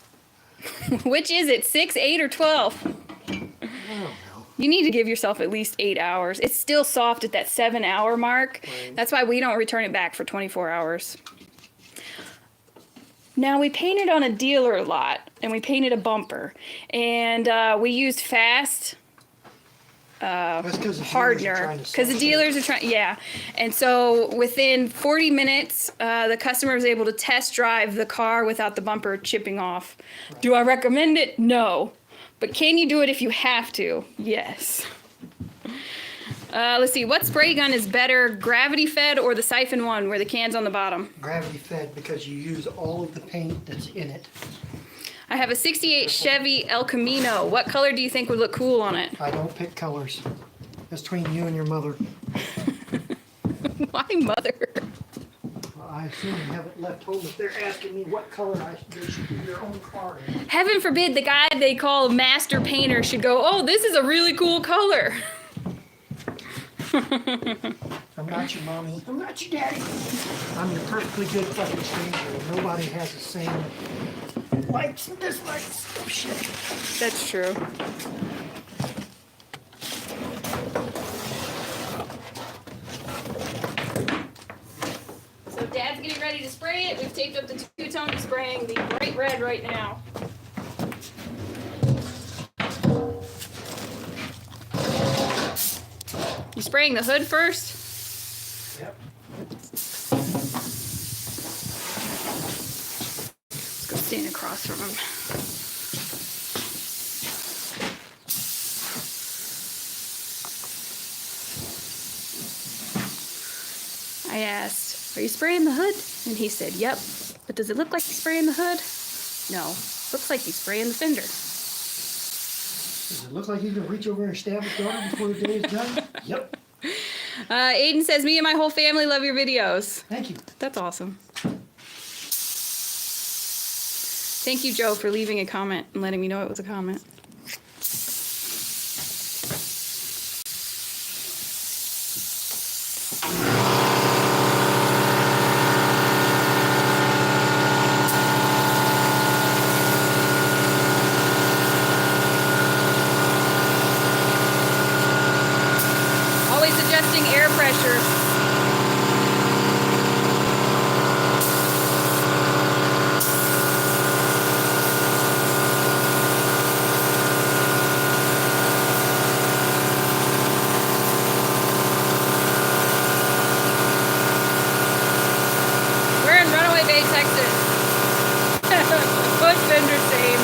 Which is it, 6, 8, or 12? I don't know. You need to give yourself at least 8 hours. It's still soft at that 7-hour mark. Right. That's why we don't return it back for 24 hours. Now, we painted on a dealer lot, and we painted a bumper. And we used fast That's because the dealers are hardener trying to because the sell dealers are trying, yeah. And so within 40 minutes, the customer was able to test drive the car without the bumper chipping off. Right. Do I recommend it? No. But can you do it if you have to? Yes. Let's see, what spray gun is better, gravity fed or the siphon one where the can's on the bottom? gravity fed because you use all of the paint that's in it. I have a 68 Chevy El Camino. What color do you think would look cool on it? I don't pick colors. That's between you and your mother. Why mother? I assume you have it left home if they're asking me what color they should do their own car in. Heaven forbid the guy they call master painter should go, oh, this is a really cool color. I'm not your mommy. I'm not your daddy. I'm your perfectly good fucking stranger. Nobody has the same likes and dislikes. Oh, shit. That's true. So Dad's getting ready to spray it. We've taped up the two-tone. He's spraying the bright red right now. You spraying the hood first? Yep. Let's go stand across from him. I asked, are you spraying the hood? And he said, yep. But does it look like he's spraying the hood? No. Looks like he's spraying the fender. Does it look like you can reach over and stab his daughter before the day is done? Yep. Aiden says, me and my whole family love your videos. Thank you. That's awesome. Thank you, Joe, for leaving a comment and letting me know it was a comment. Always adjusting air pressure. We're in Runaway Bay, Texas. Bush fender same.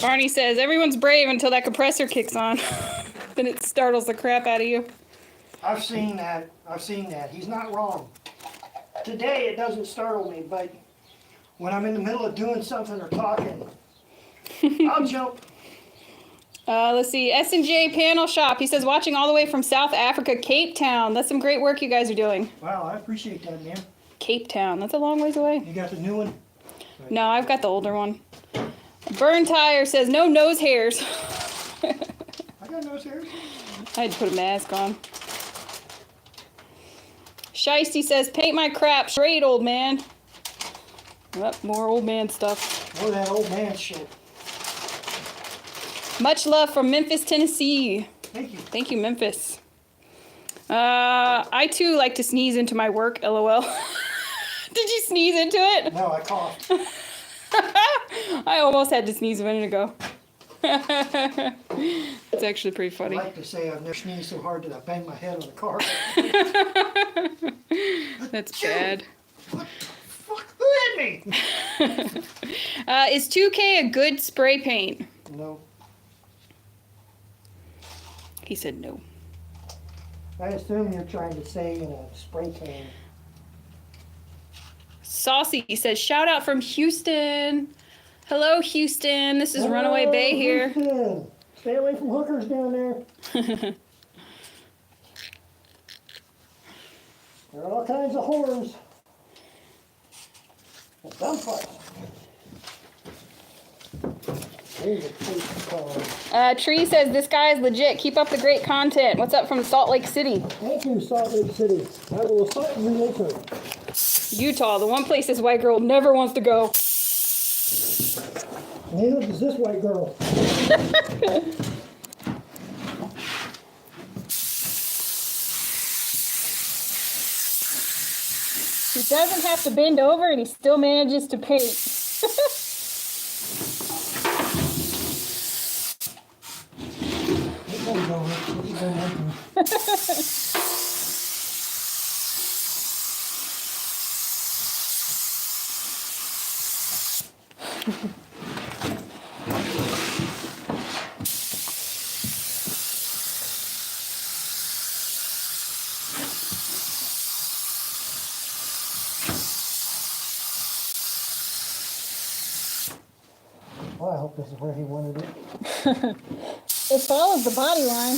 Barney says, everyone's brave until that compressor kicks on. Then it startles the crap out of you. I've seen that. He's not wrong. Today it doesn't startle me, but when I'm in the middle of doing something or talking, I'll jump. Let's see. S&J Panel Shop. He says, watching all the way from South Africa, Cape Town. That's some great work you guys are doing. Wow, I appreciate that, man. Cape Town. That's a long ways away. You got the new one? No, I've got the older one. Burn Tire says, no nose hairs. I got nose hairs. I had to put a mask on. Shiesty says, paint my crap straight, old man. Yep, more old man stuff. More of that old man shit. Much love from Memphis, Tennessee. Thank you. Thank you, Memphis. I too like to sneeze into my work, LOL. Did you sneeze into it? No, I coughed. I almost had to sneeze a minute ago. It's actually pretty funny. I like to say I've never sneezed so hard that I banged my head on the car. That's bad. What the fuck? Who hit me? Is 2K a good spray paint? No. He said no. I assume you're trying to say in a spray can. Saucy says, shout out from Houston. Hello, Houston. This is Runaway Bay here. Houston. Stay away from hookers down there. There are all kinds of whores. And gunfights. There's a police car. Tree says, this guy is legit. Keep up the great content. What's up from Salt Lake City? Thank you, Salt Lake City. I will assault you later. Utah, the one place this white girl never wants to go. Neither does this white girl. He doesn't have to bend over and he still manages to paint. Well, I hope this is where he wanted it. It follows the body line. I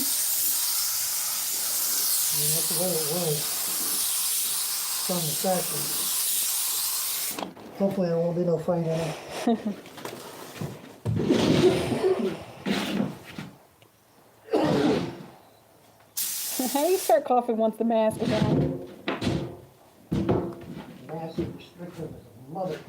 mean, that's the way it was from the factory. Hopefully there won't be no fight in it. How do you start coughing once the mask is on? Massive restrictive as a mother.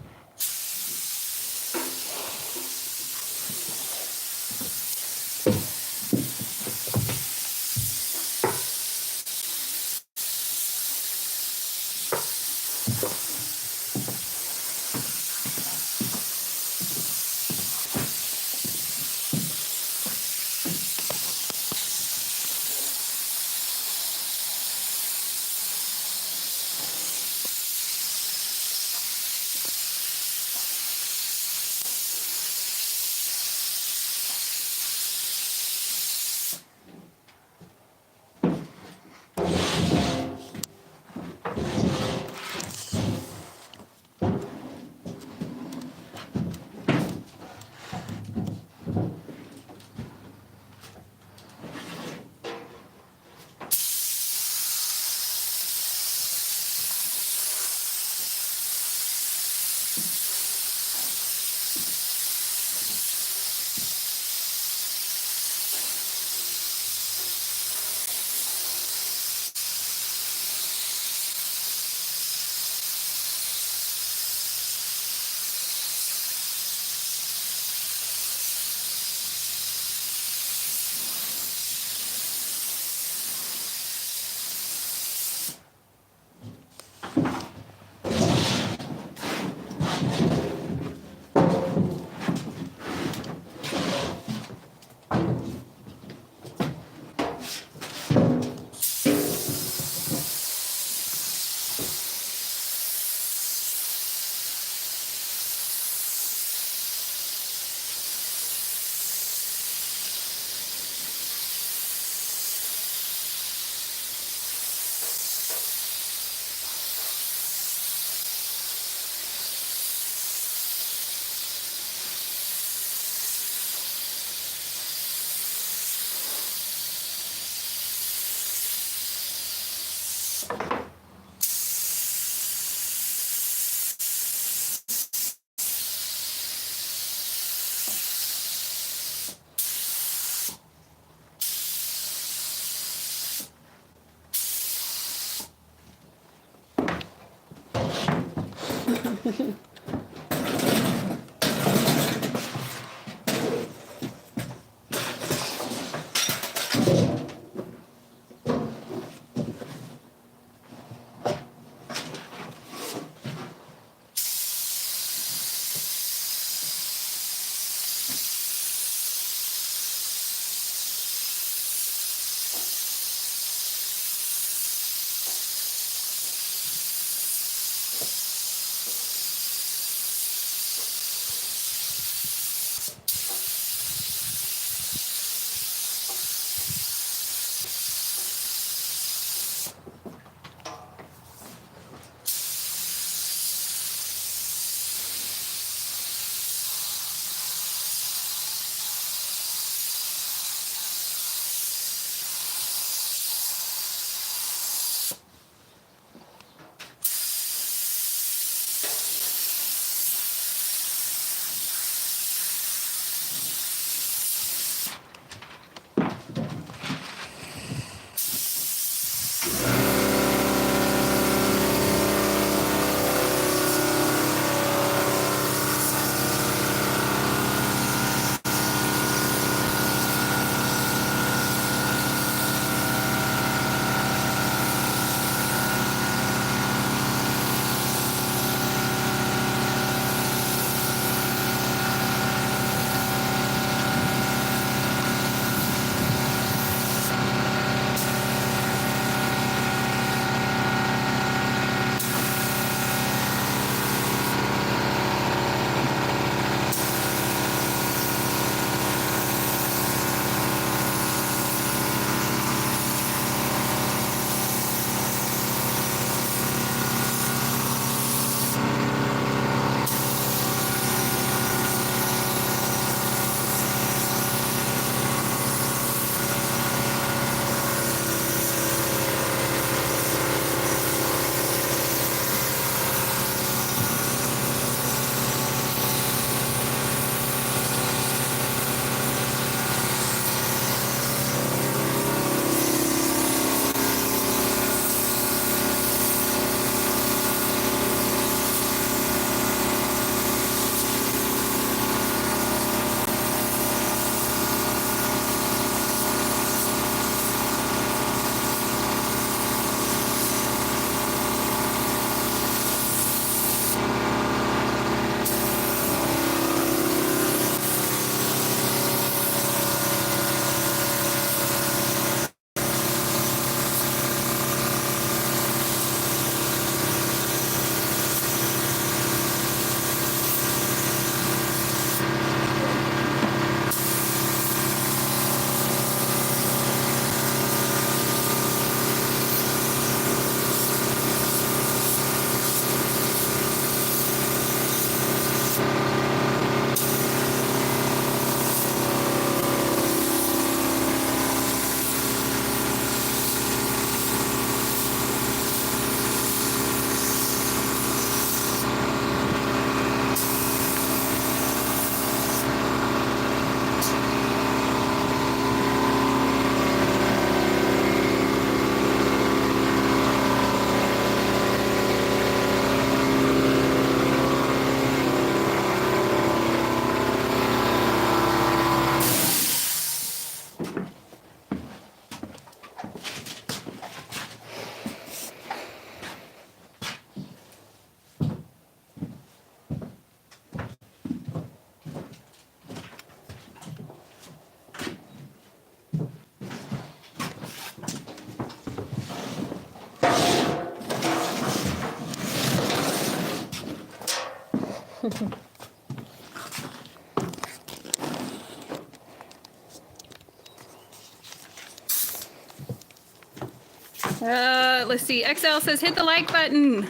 Let's see. XL says hit the like button.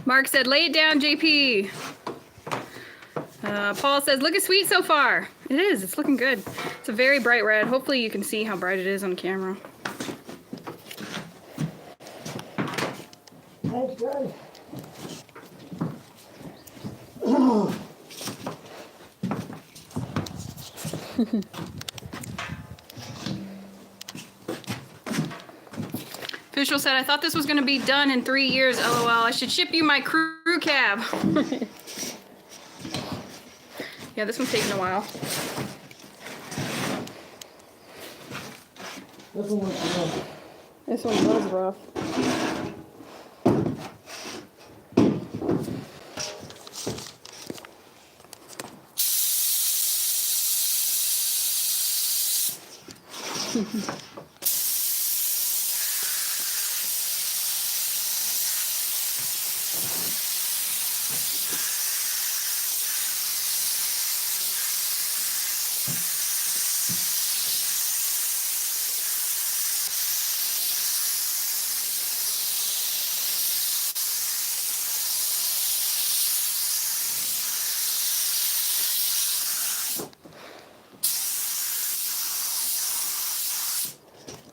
Mark said lay it down, JP. Paul says look sweet so far. It is. It's looking good. It's a very bright red. Hopefully you can see how bright it is on camera. Okay. Official said, I thought this was going to be done in 3 years, LOL. I should ship you my crew crew cab. Yeah, this one's taking a while. This one looks rough. This one was rough.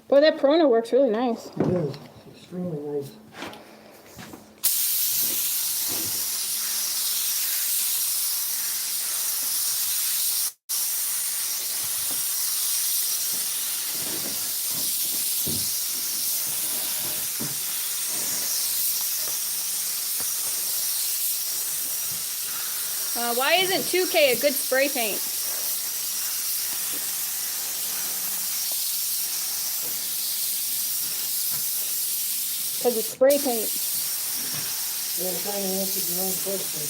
Boy, that Perona works really nice. It is. It's extremely nice. Why isn't 2K a good spray paint? Because it's spray paint. Yeah, trying to answer your own question.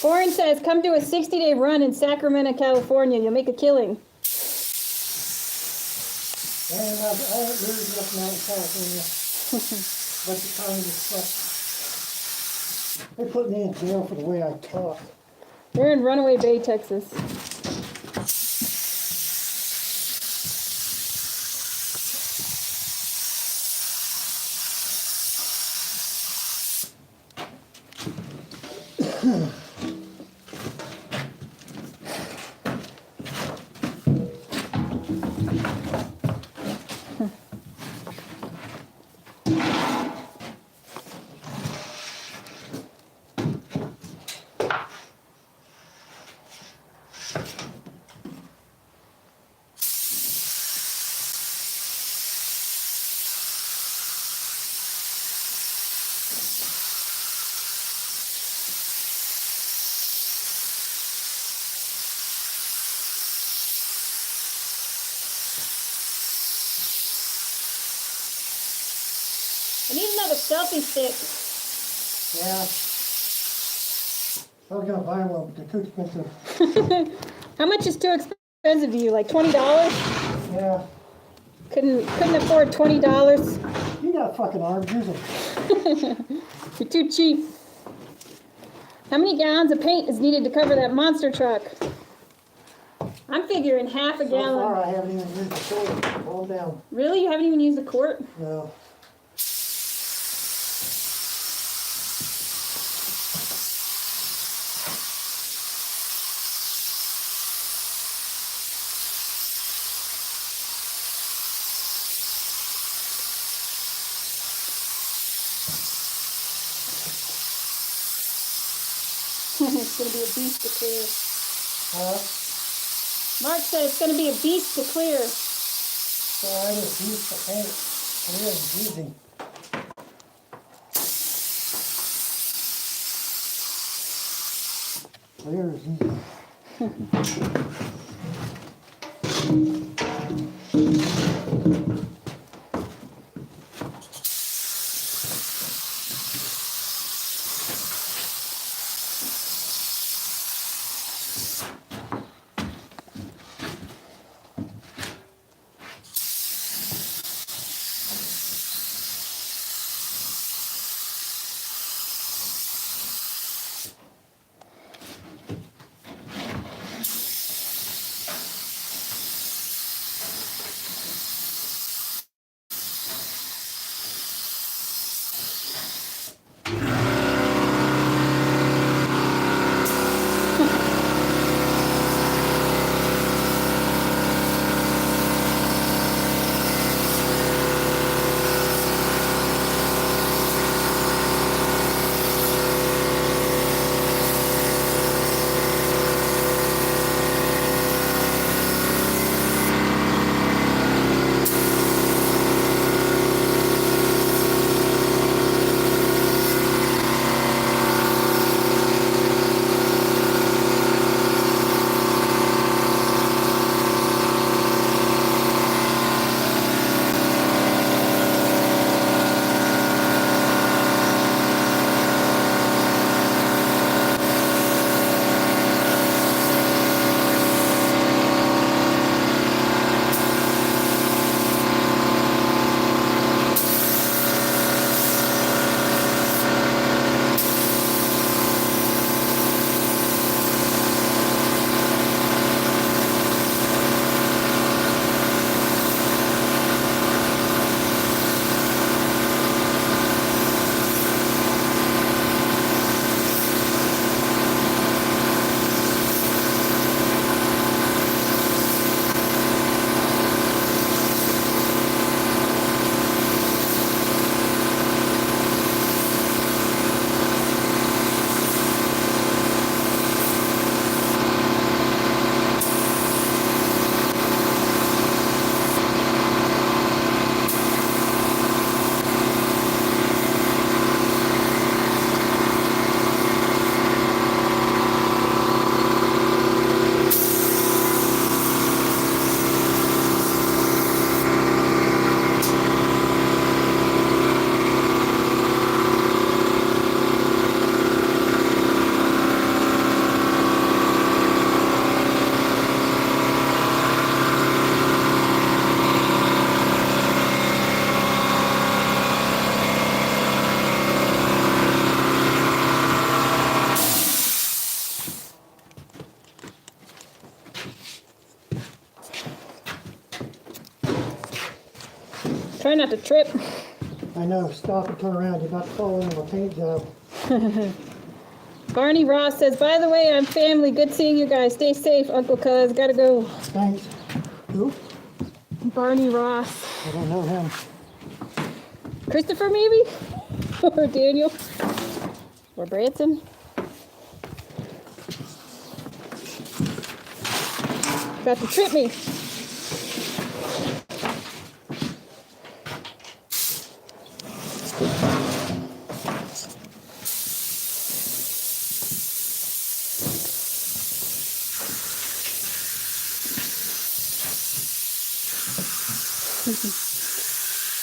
Foreign says, come do a 60-day run in Sacramento, California. You'll make a killing. I ain't really nothing out in California. But the communist stuff. They put me in jail for the way I talk. We're in Runaway Bay, Texas. I need another selfie stick. Yeah. I was gonna buy one, but they're too expensive. How much is too expensive to you? Like $20? Yeah. Couldn't afford $20. You got fucking arms, use them. You're too cheap. How many gallons of paint is needed to cover that monster truck? I'm figuring half a So gallon. far, I haven't even used the soda. Roll down. Really? You haven't even used the quart? No. It's going to be a beast to clear. Huh? Mark said it's going to be a beast to clear. So I just used the paint. Clear and easy. Clear is easy. Try not to trip. I know. Stop and turn around. You're about to fall into my paint job. Barney Ross says, by the way, I'm family. Good seeing you guys. Stay safe, Uncle Cuz. Gotta go. Thanks. Who? Barney Ross. I don't know him. Christopher, maybe? Or Daniel? Or Branson? About to trip me.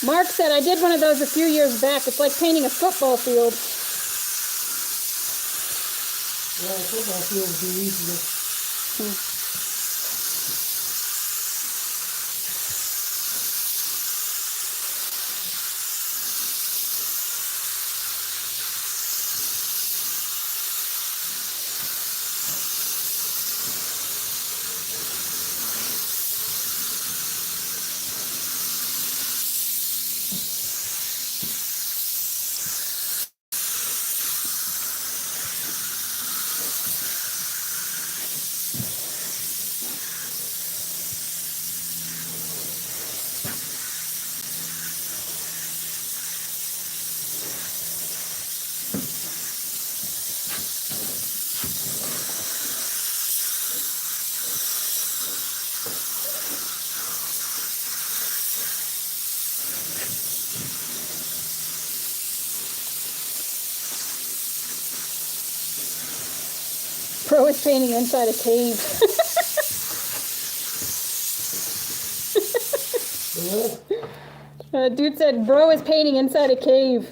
Mark said, I did one of those a few years back. It's like painting a football field. Yeah, the football field would be easier. Pro is painting inside a cave. Dude said, bro is painting inside a cave.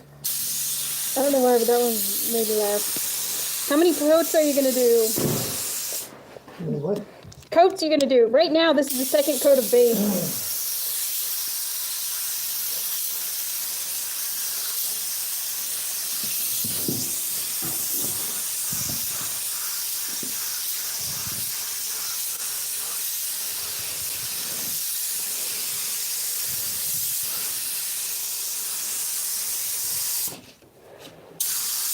I don't know why, but that one made me laugh. How many coats are you going to do? What? Coats you're going to do. Right now, this is the second coat of base.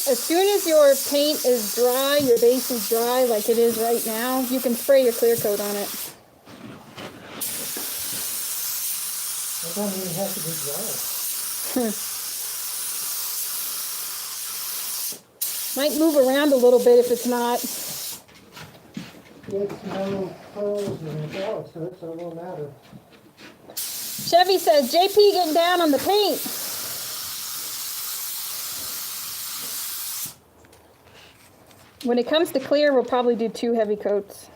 As soon as your paint is dry, your base is dry like it is right now, you can spray your clear coat on it. It doesn't even have to be dry. Might move around a little bit if it's not. It's no pearls in the dog, so it won't matter. Chevy says, JP getting down on the paint. When it comes to clear, we'll probably do 2 heavy coats.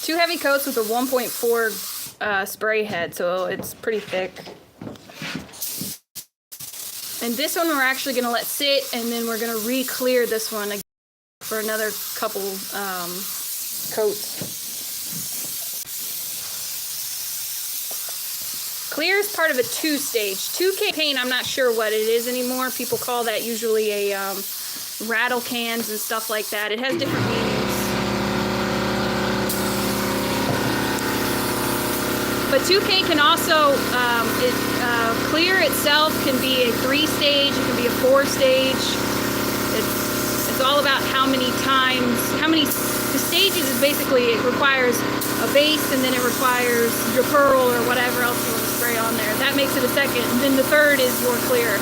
2 heavy coats with a 1.4 spray head, so it's pretty thick. And this one we're actually going to let sit, and then we're going to re-clear this one again for another couple coats. Clear is part of a 2-stage. 2K paint, I'm not sure what it is anymore. People call that usually a rattle cans and stuff like that. It has different meanings. But 2K can also, clear itself can be a 3-stage, it can be a 4-stage. It's all about how many times, the stages is basically, it requires a base and then it requires your pearl or whatever else you want to spray on there. That makes it a second. And then the third is your clear.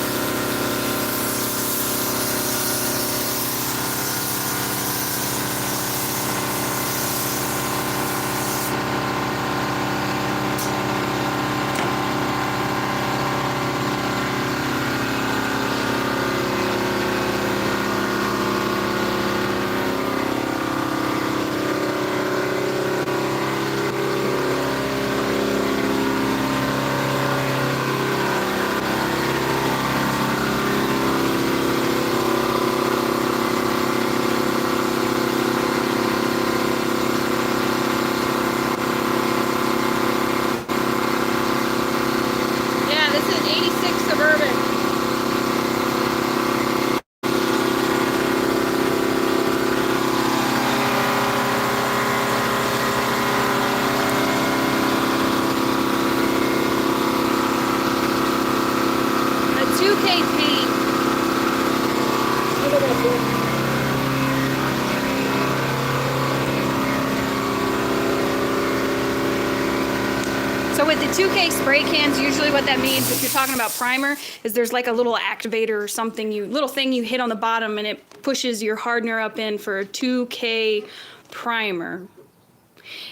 2K spray cans, usually what that means, if you're talking about primer, is there's like a little activator or something, little thing you hit on the bottom and it pushes your hardener up in for a 2K primer.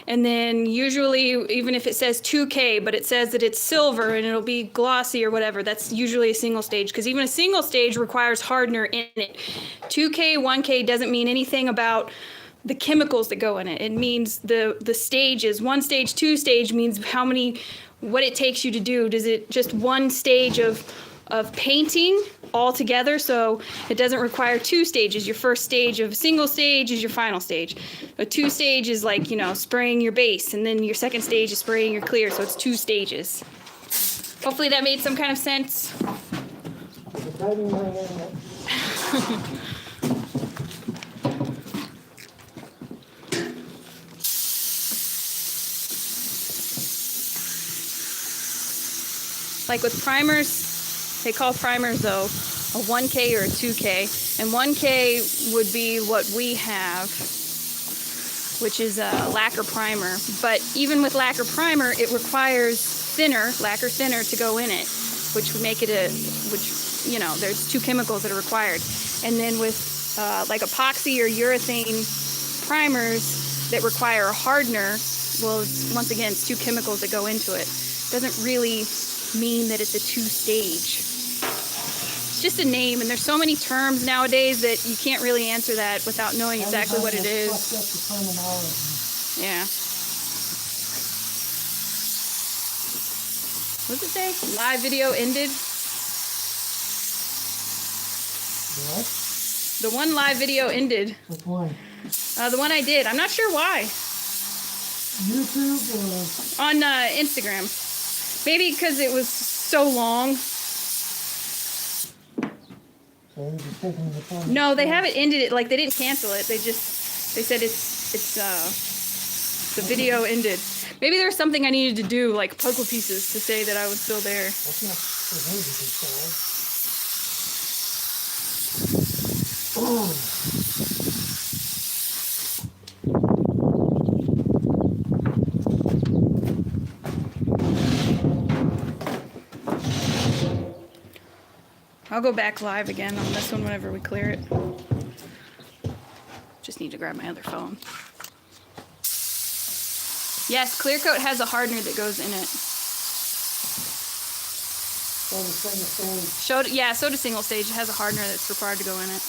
And then usually, even if it says 2K, but it says that it's silver and it'll be glossy or whatever, that's usually a single stage, because even a single stage requires hardener in it. 2K, 1K doesn't mean anything about the chemicals that go in it. It means the stages. 1 stage, 2 stage means what it takes you to do. Does it just 1 stage of painting all together? So it doesn't require 2 stages. Your first stage of single stage is your final stage. A 2 stage is like, spraying your base, and then your second stage is spraying your clear. So it's 2 stages. Hopefully that made some kind of sense. Like with primers, they call primers though a 1K or a 2K, and 1K would be what we have, which is a lacquer primer. But even with lacquer primer, it requires lacquer thinner to go in it, which would make it there's 2 chemicals that are required. And then with like epoxy or urethane primers that require a hardener, well, once again, it's 2 chemicals that go into it. It doesn't really mean that it's a 2-stage. It's just a name, and there's so many terms nowadays that you can't really answer that without knowing exactly what it is. Yeah. What does it say? Live video ended? What? The one live video ended. Which one? The one I did. I'm not sure why. YouTube or? On Instagram. Maybe because it was so long. So you're just taking the time. No, they haven't ended it. Like, they didn't cancel it. They said the video ended. Maybe there was something I needed to do, like puzzle pieces, to say that I was still there. That's not for me to decide. Oh. I'll go back live again on this one whenever we clear it. Just need to grab my other phone. Yes, clear coat has a hardener that goes in it. So the single stage. So does single stage. It has a hardener that's required to go in it.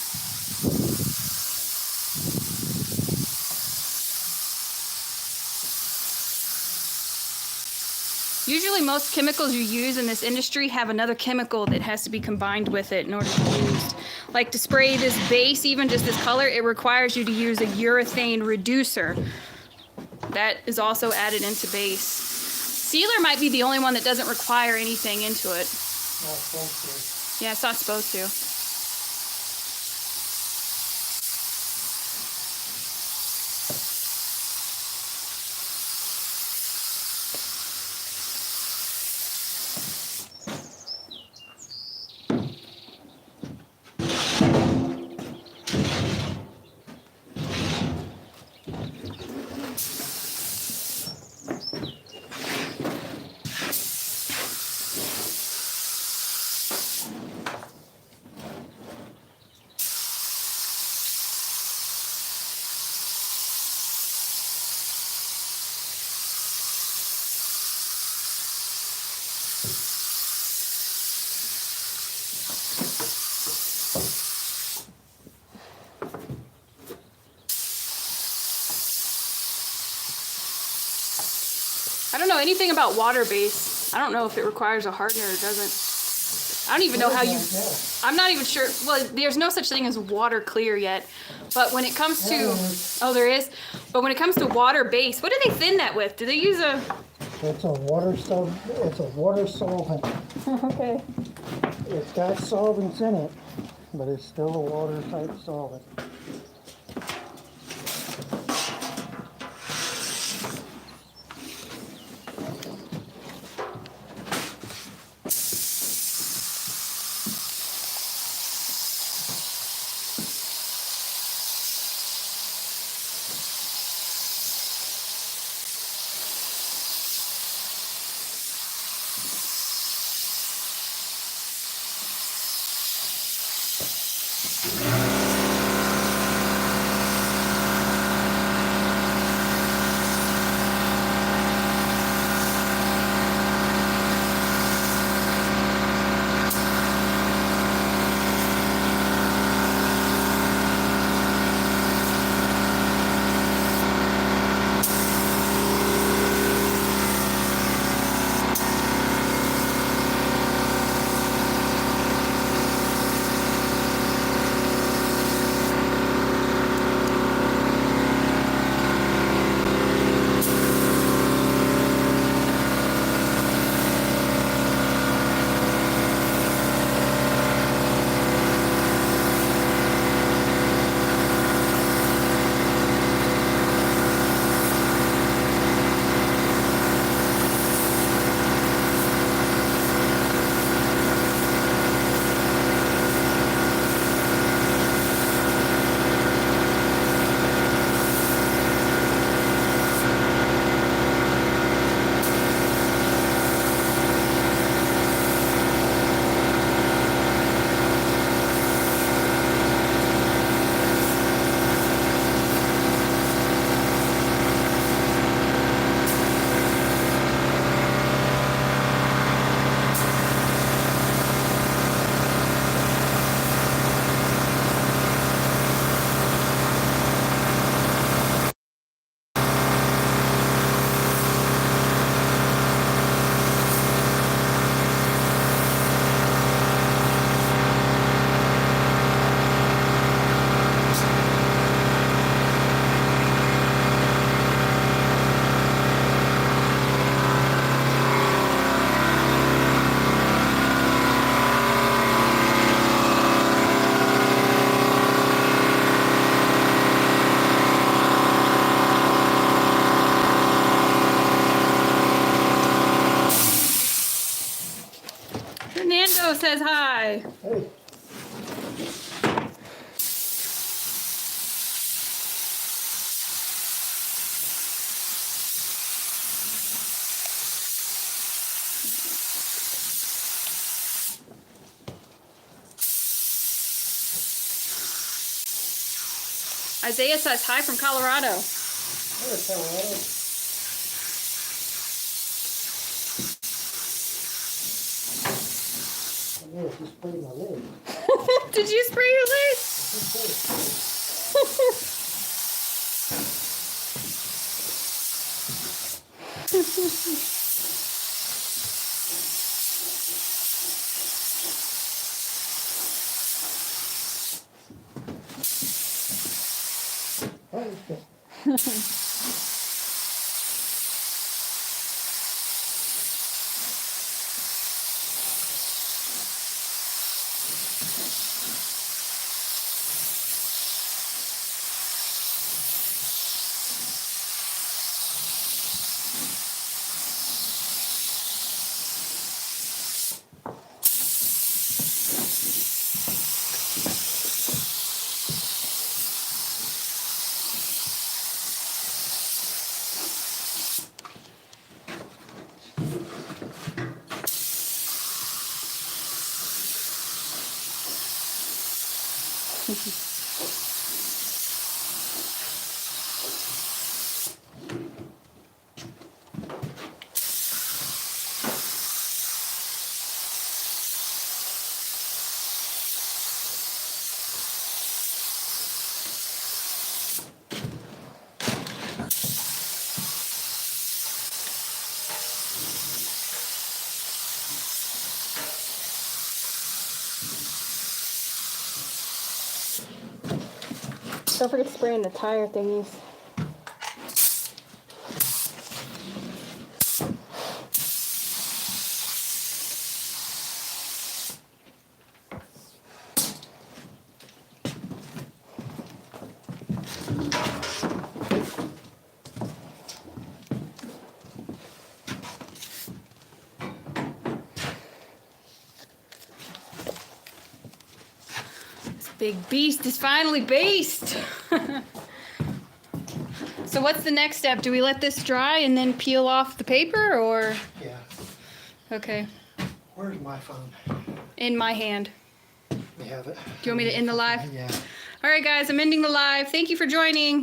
Usually most chemicals you use in this industry have another chemical that has to be combined with it in order to be used. Like to spray this base, even just this color, it requires you to use a urethane reducer. That is also added into base. Sealer might be the only one that doesn't require anything into it. Not supposed to. Yeah, it's not supposed to. I don't know anything about water base. I don't know if it requires a hardener or doesn't. I don't even know how you... I'm not even sure. Well, there's no such thing as water clear yet. But when it comes to... Oh, there is? But when it comes to water base, what do they thin that with? Do they use a... It's a water solvent. Okay. It's got solvents in it, but it's still a water type solvent. Fernando says hi. Hey. Isaiah says hi from Colorado. There's Colorado. I know if you sprayed my leg. Did you spray your leg? Don't forget spraying the tire thingies. This big beast is finally based. So what's the next step? Do we let this dry and then peel off the paper, or? Yeah. Okay. Where's my phone? In my hand. We have it. Do you want me to end the live? Yeah. All right, guys, I'm ending the live. Thank you for joining.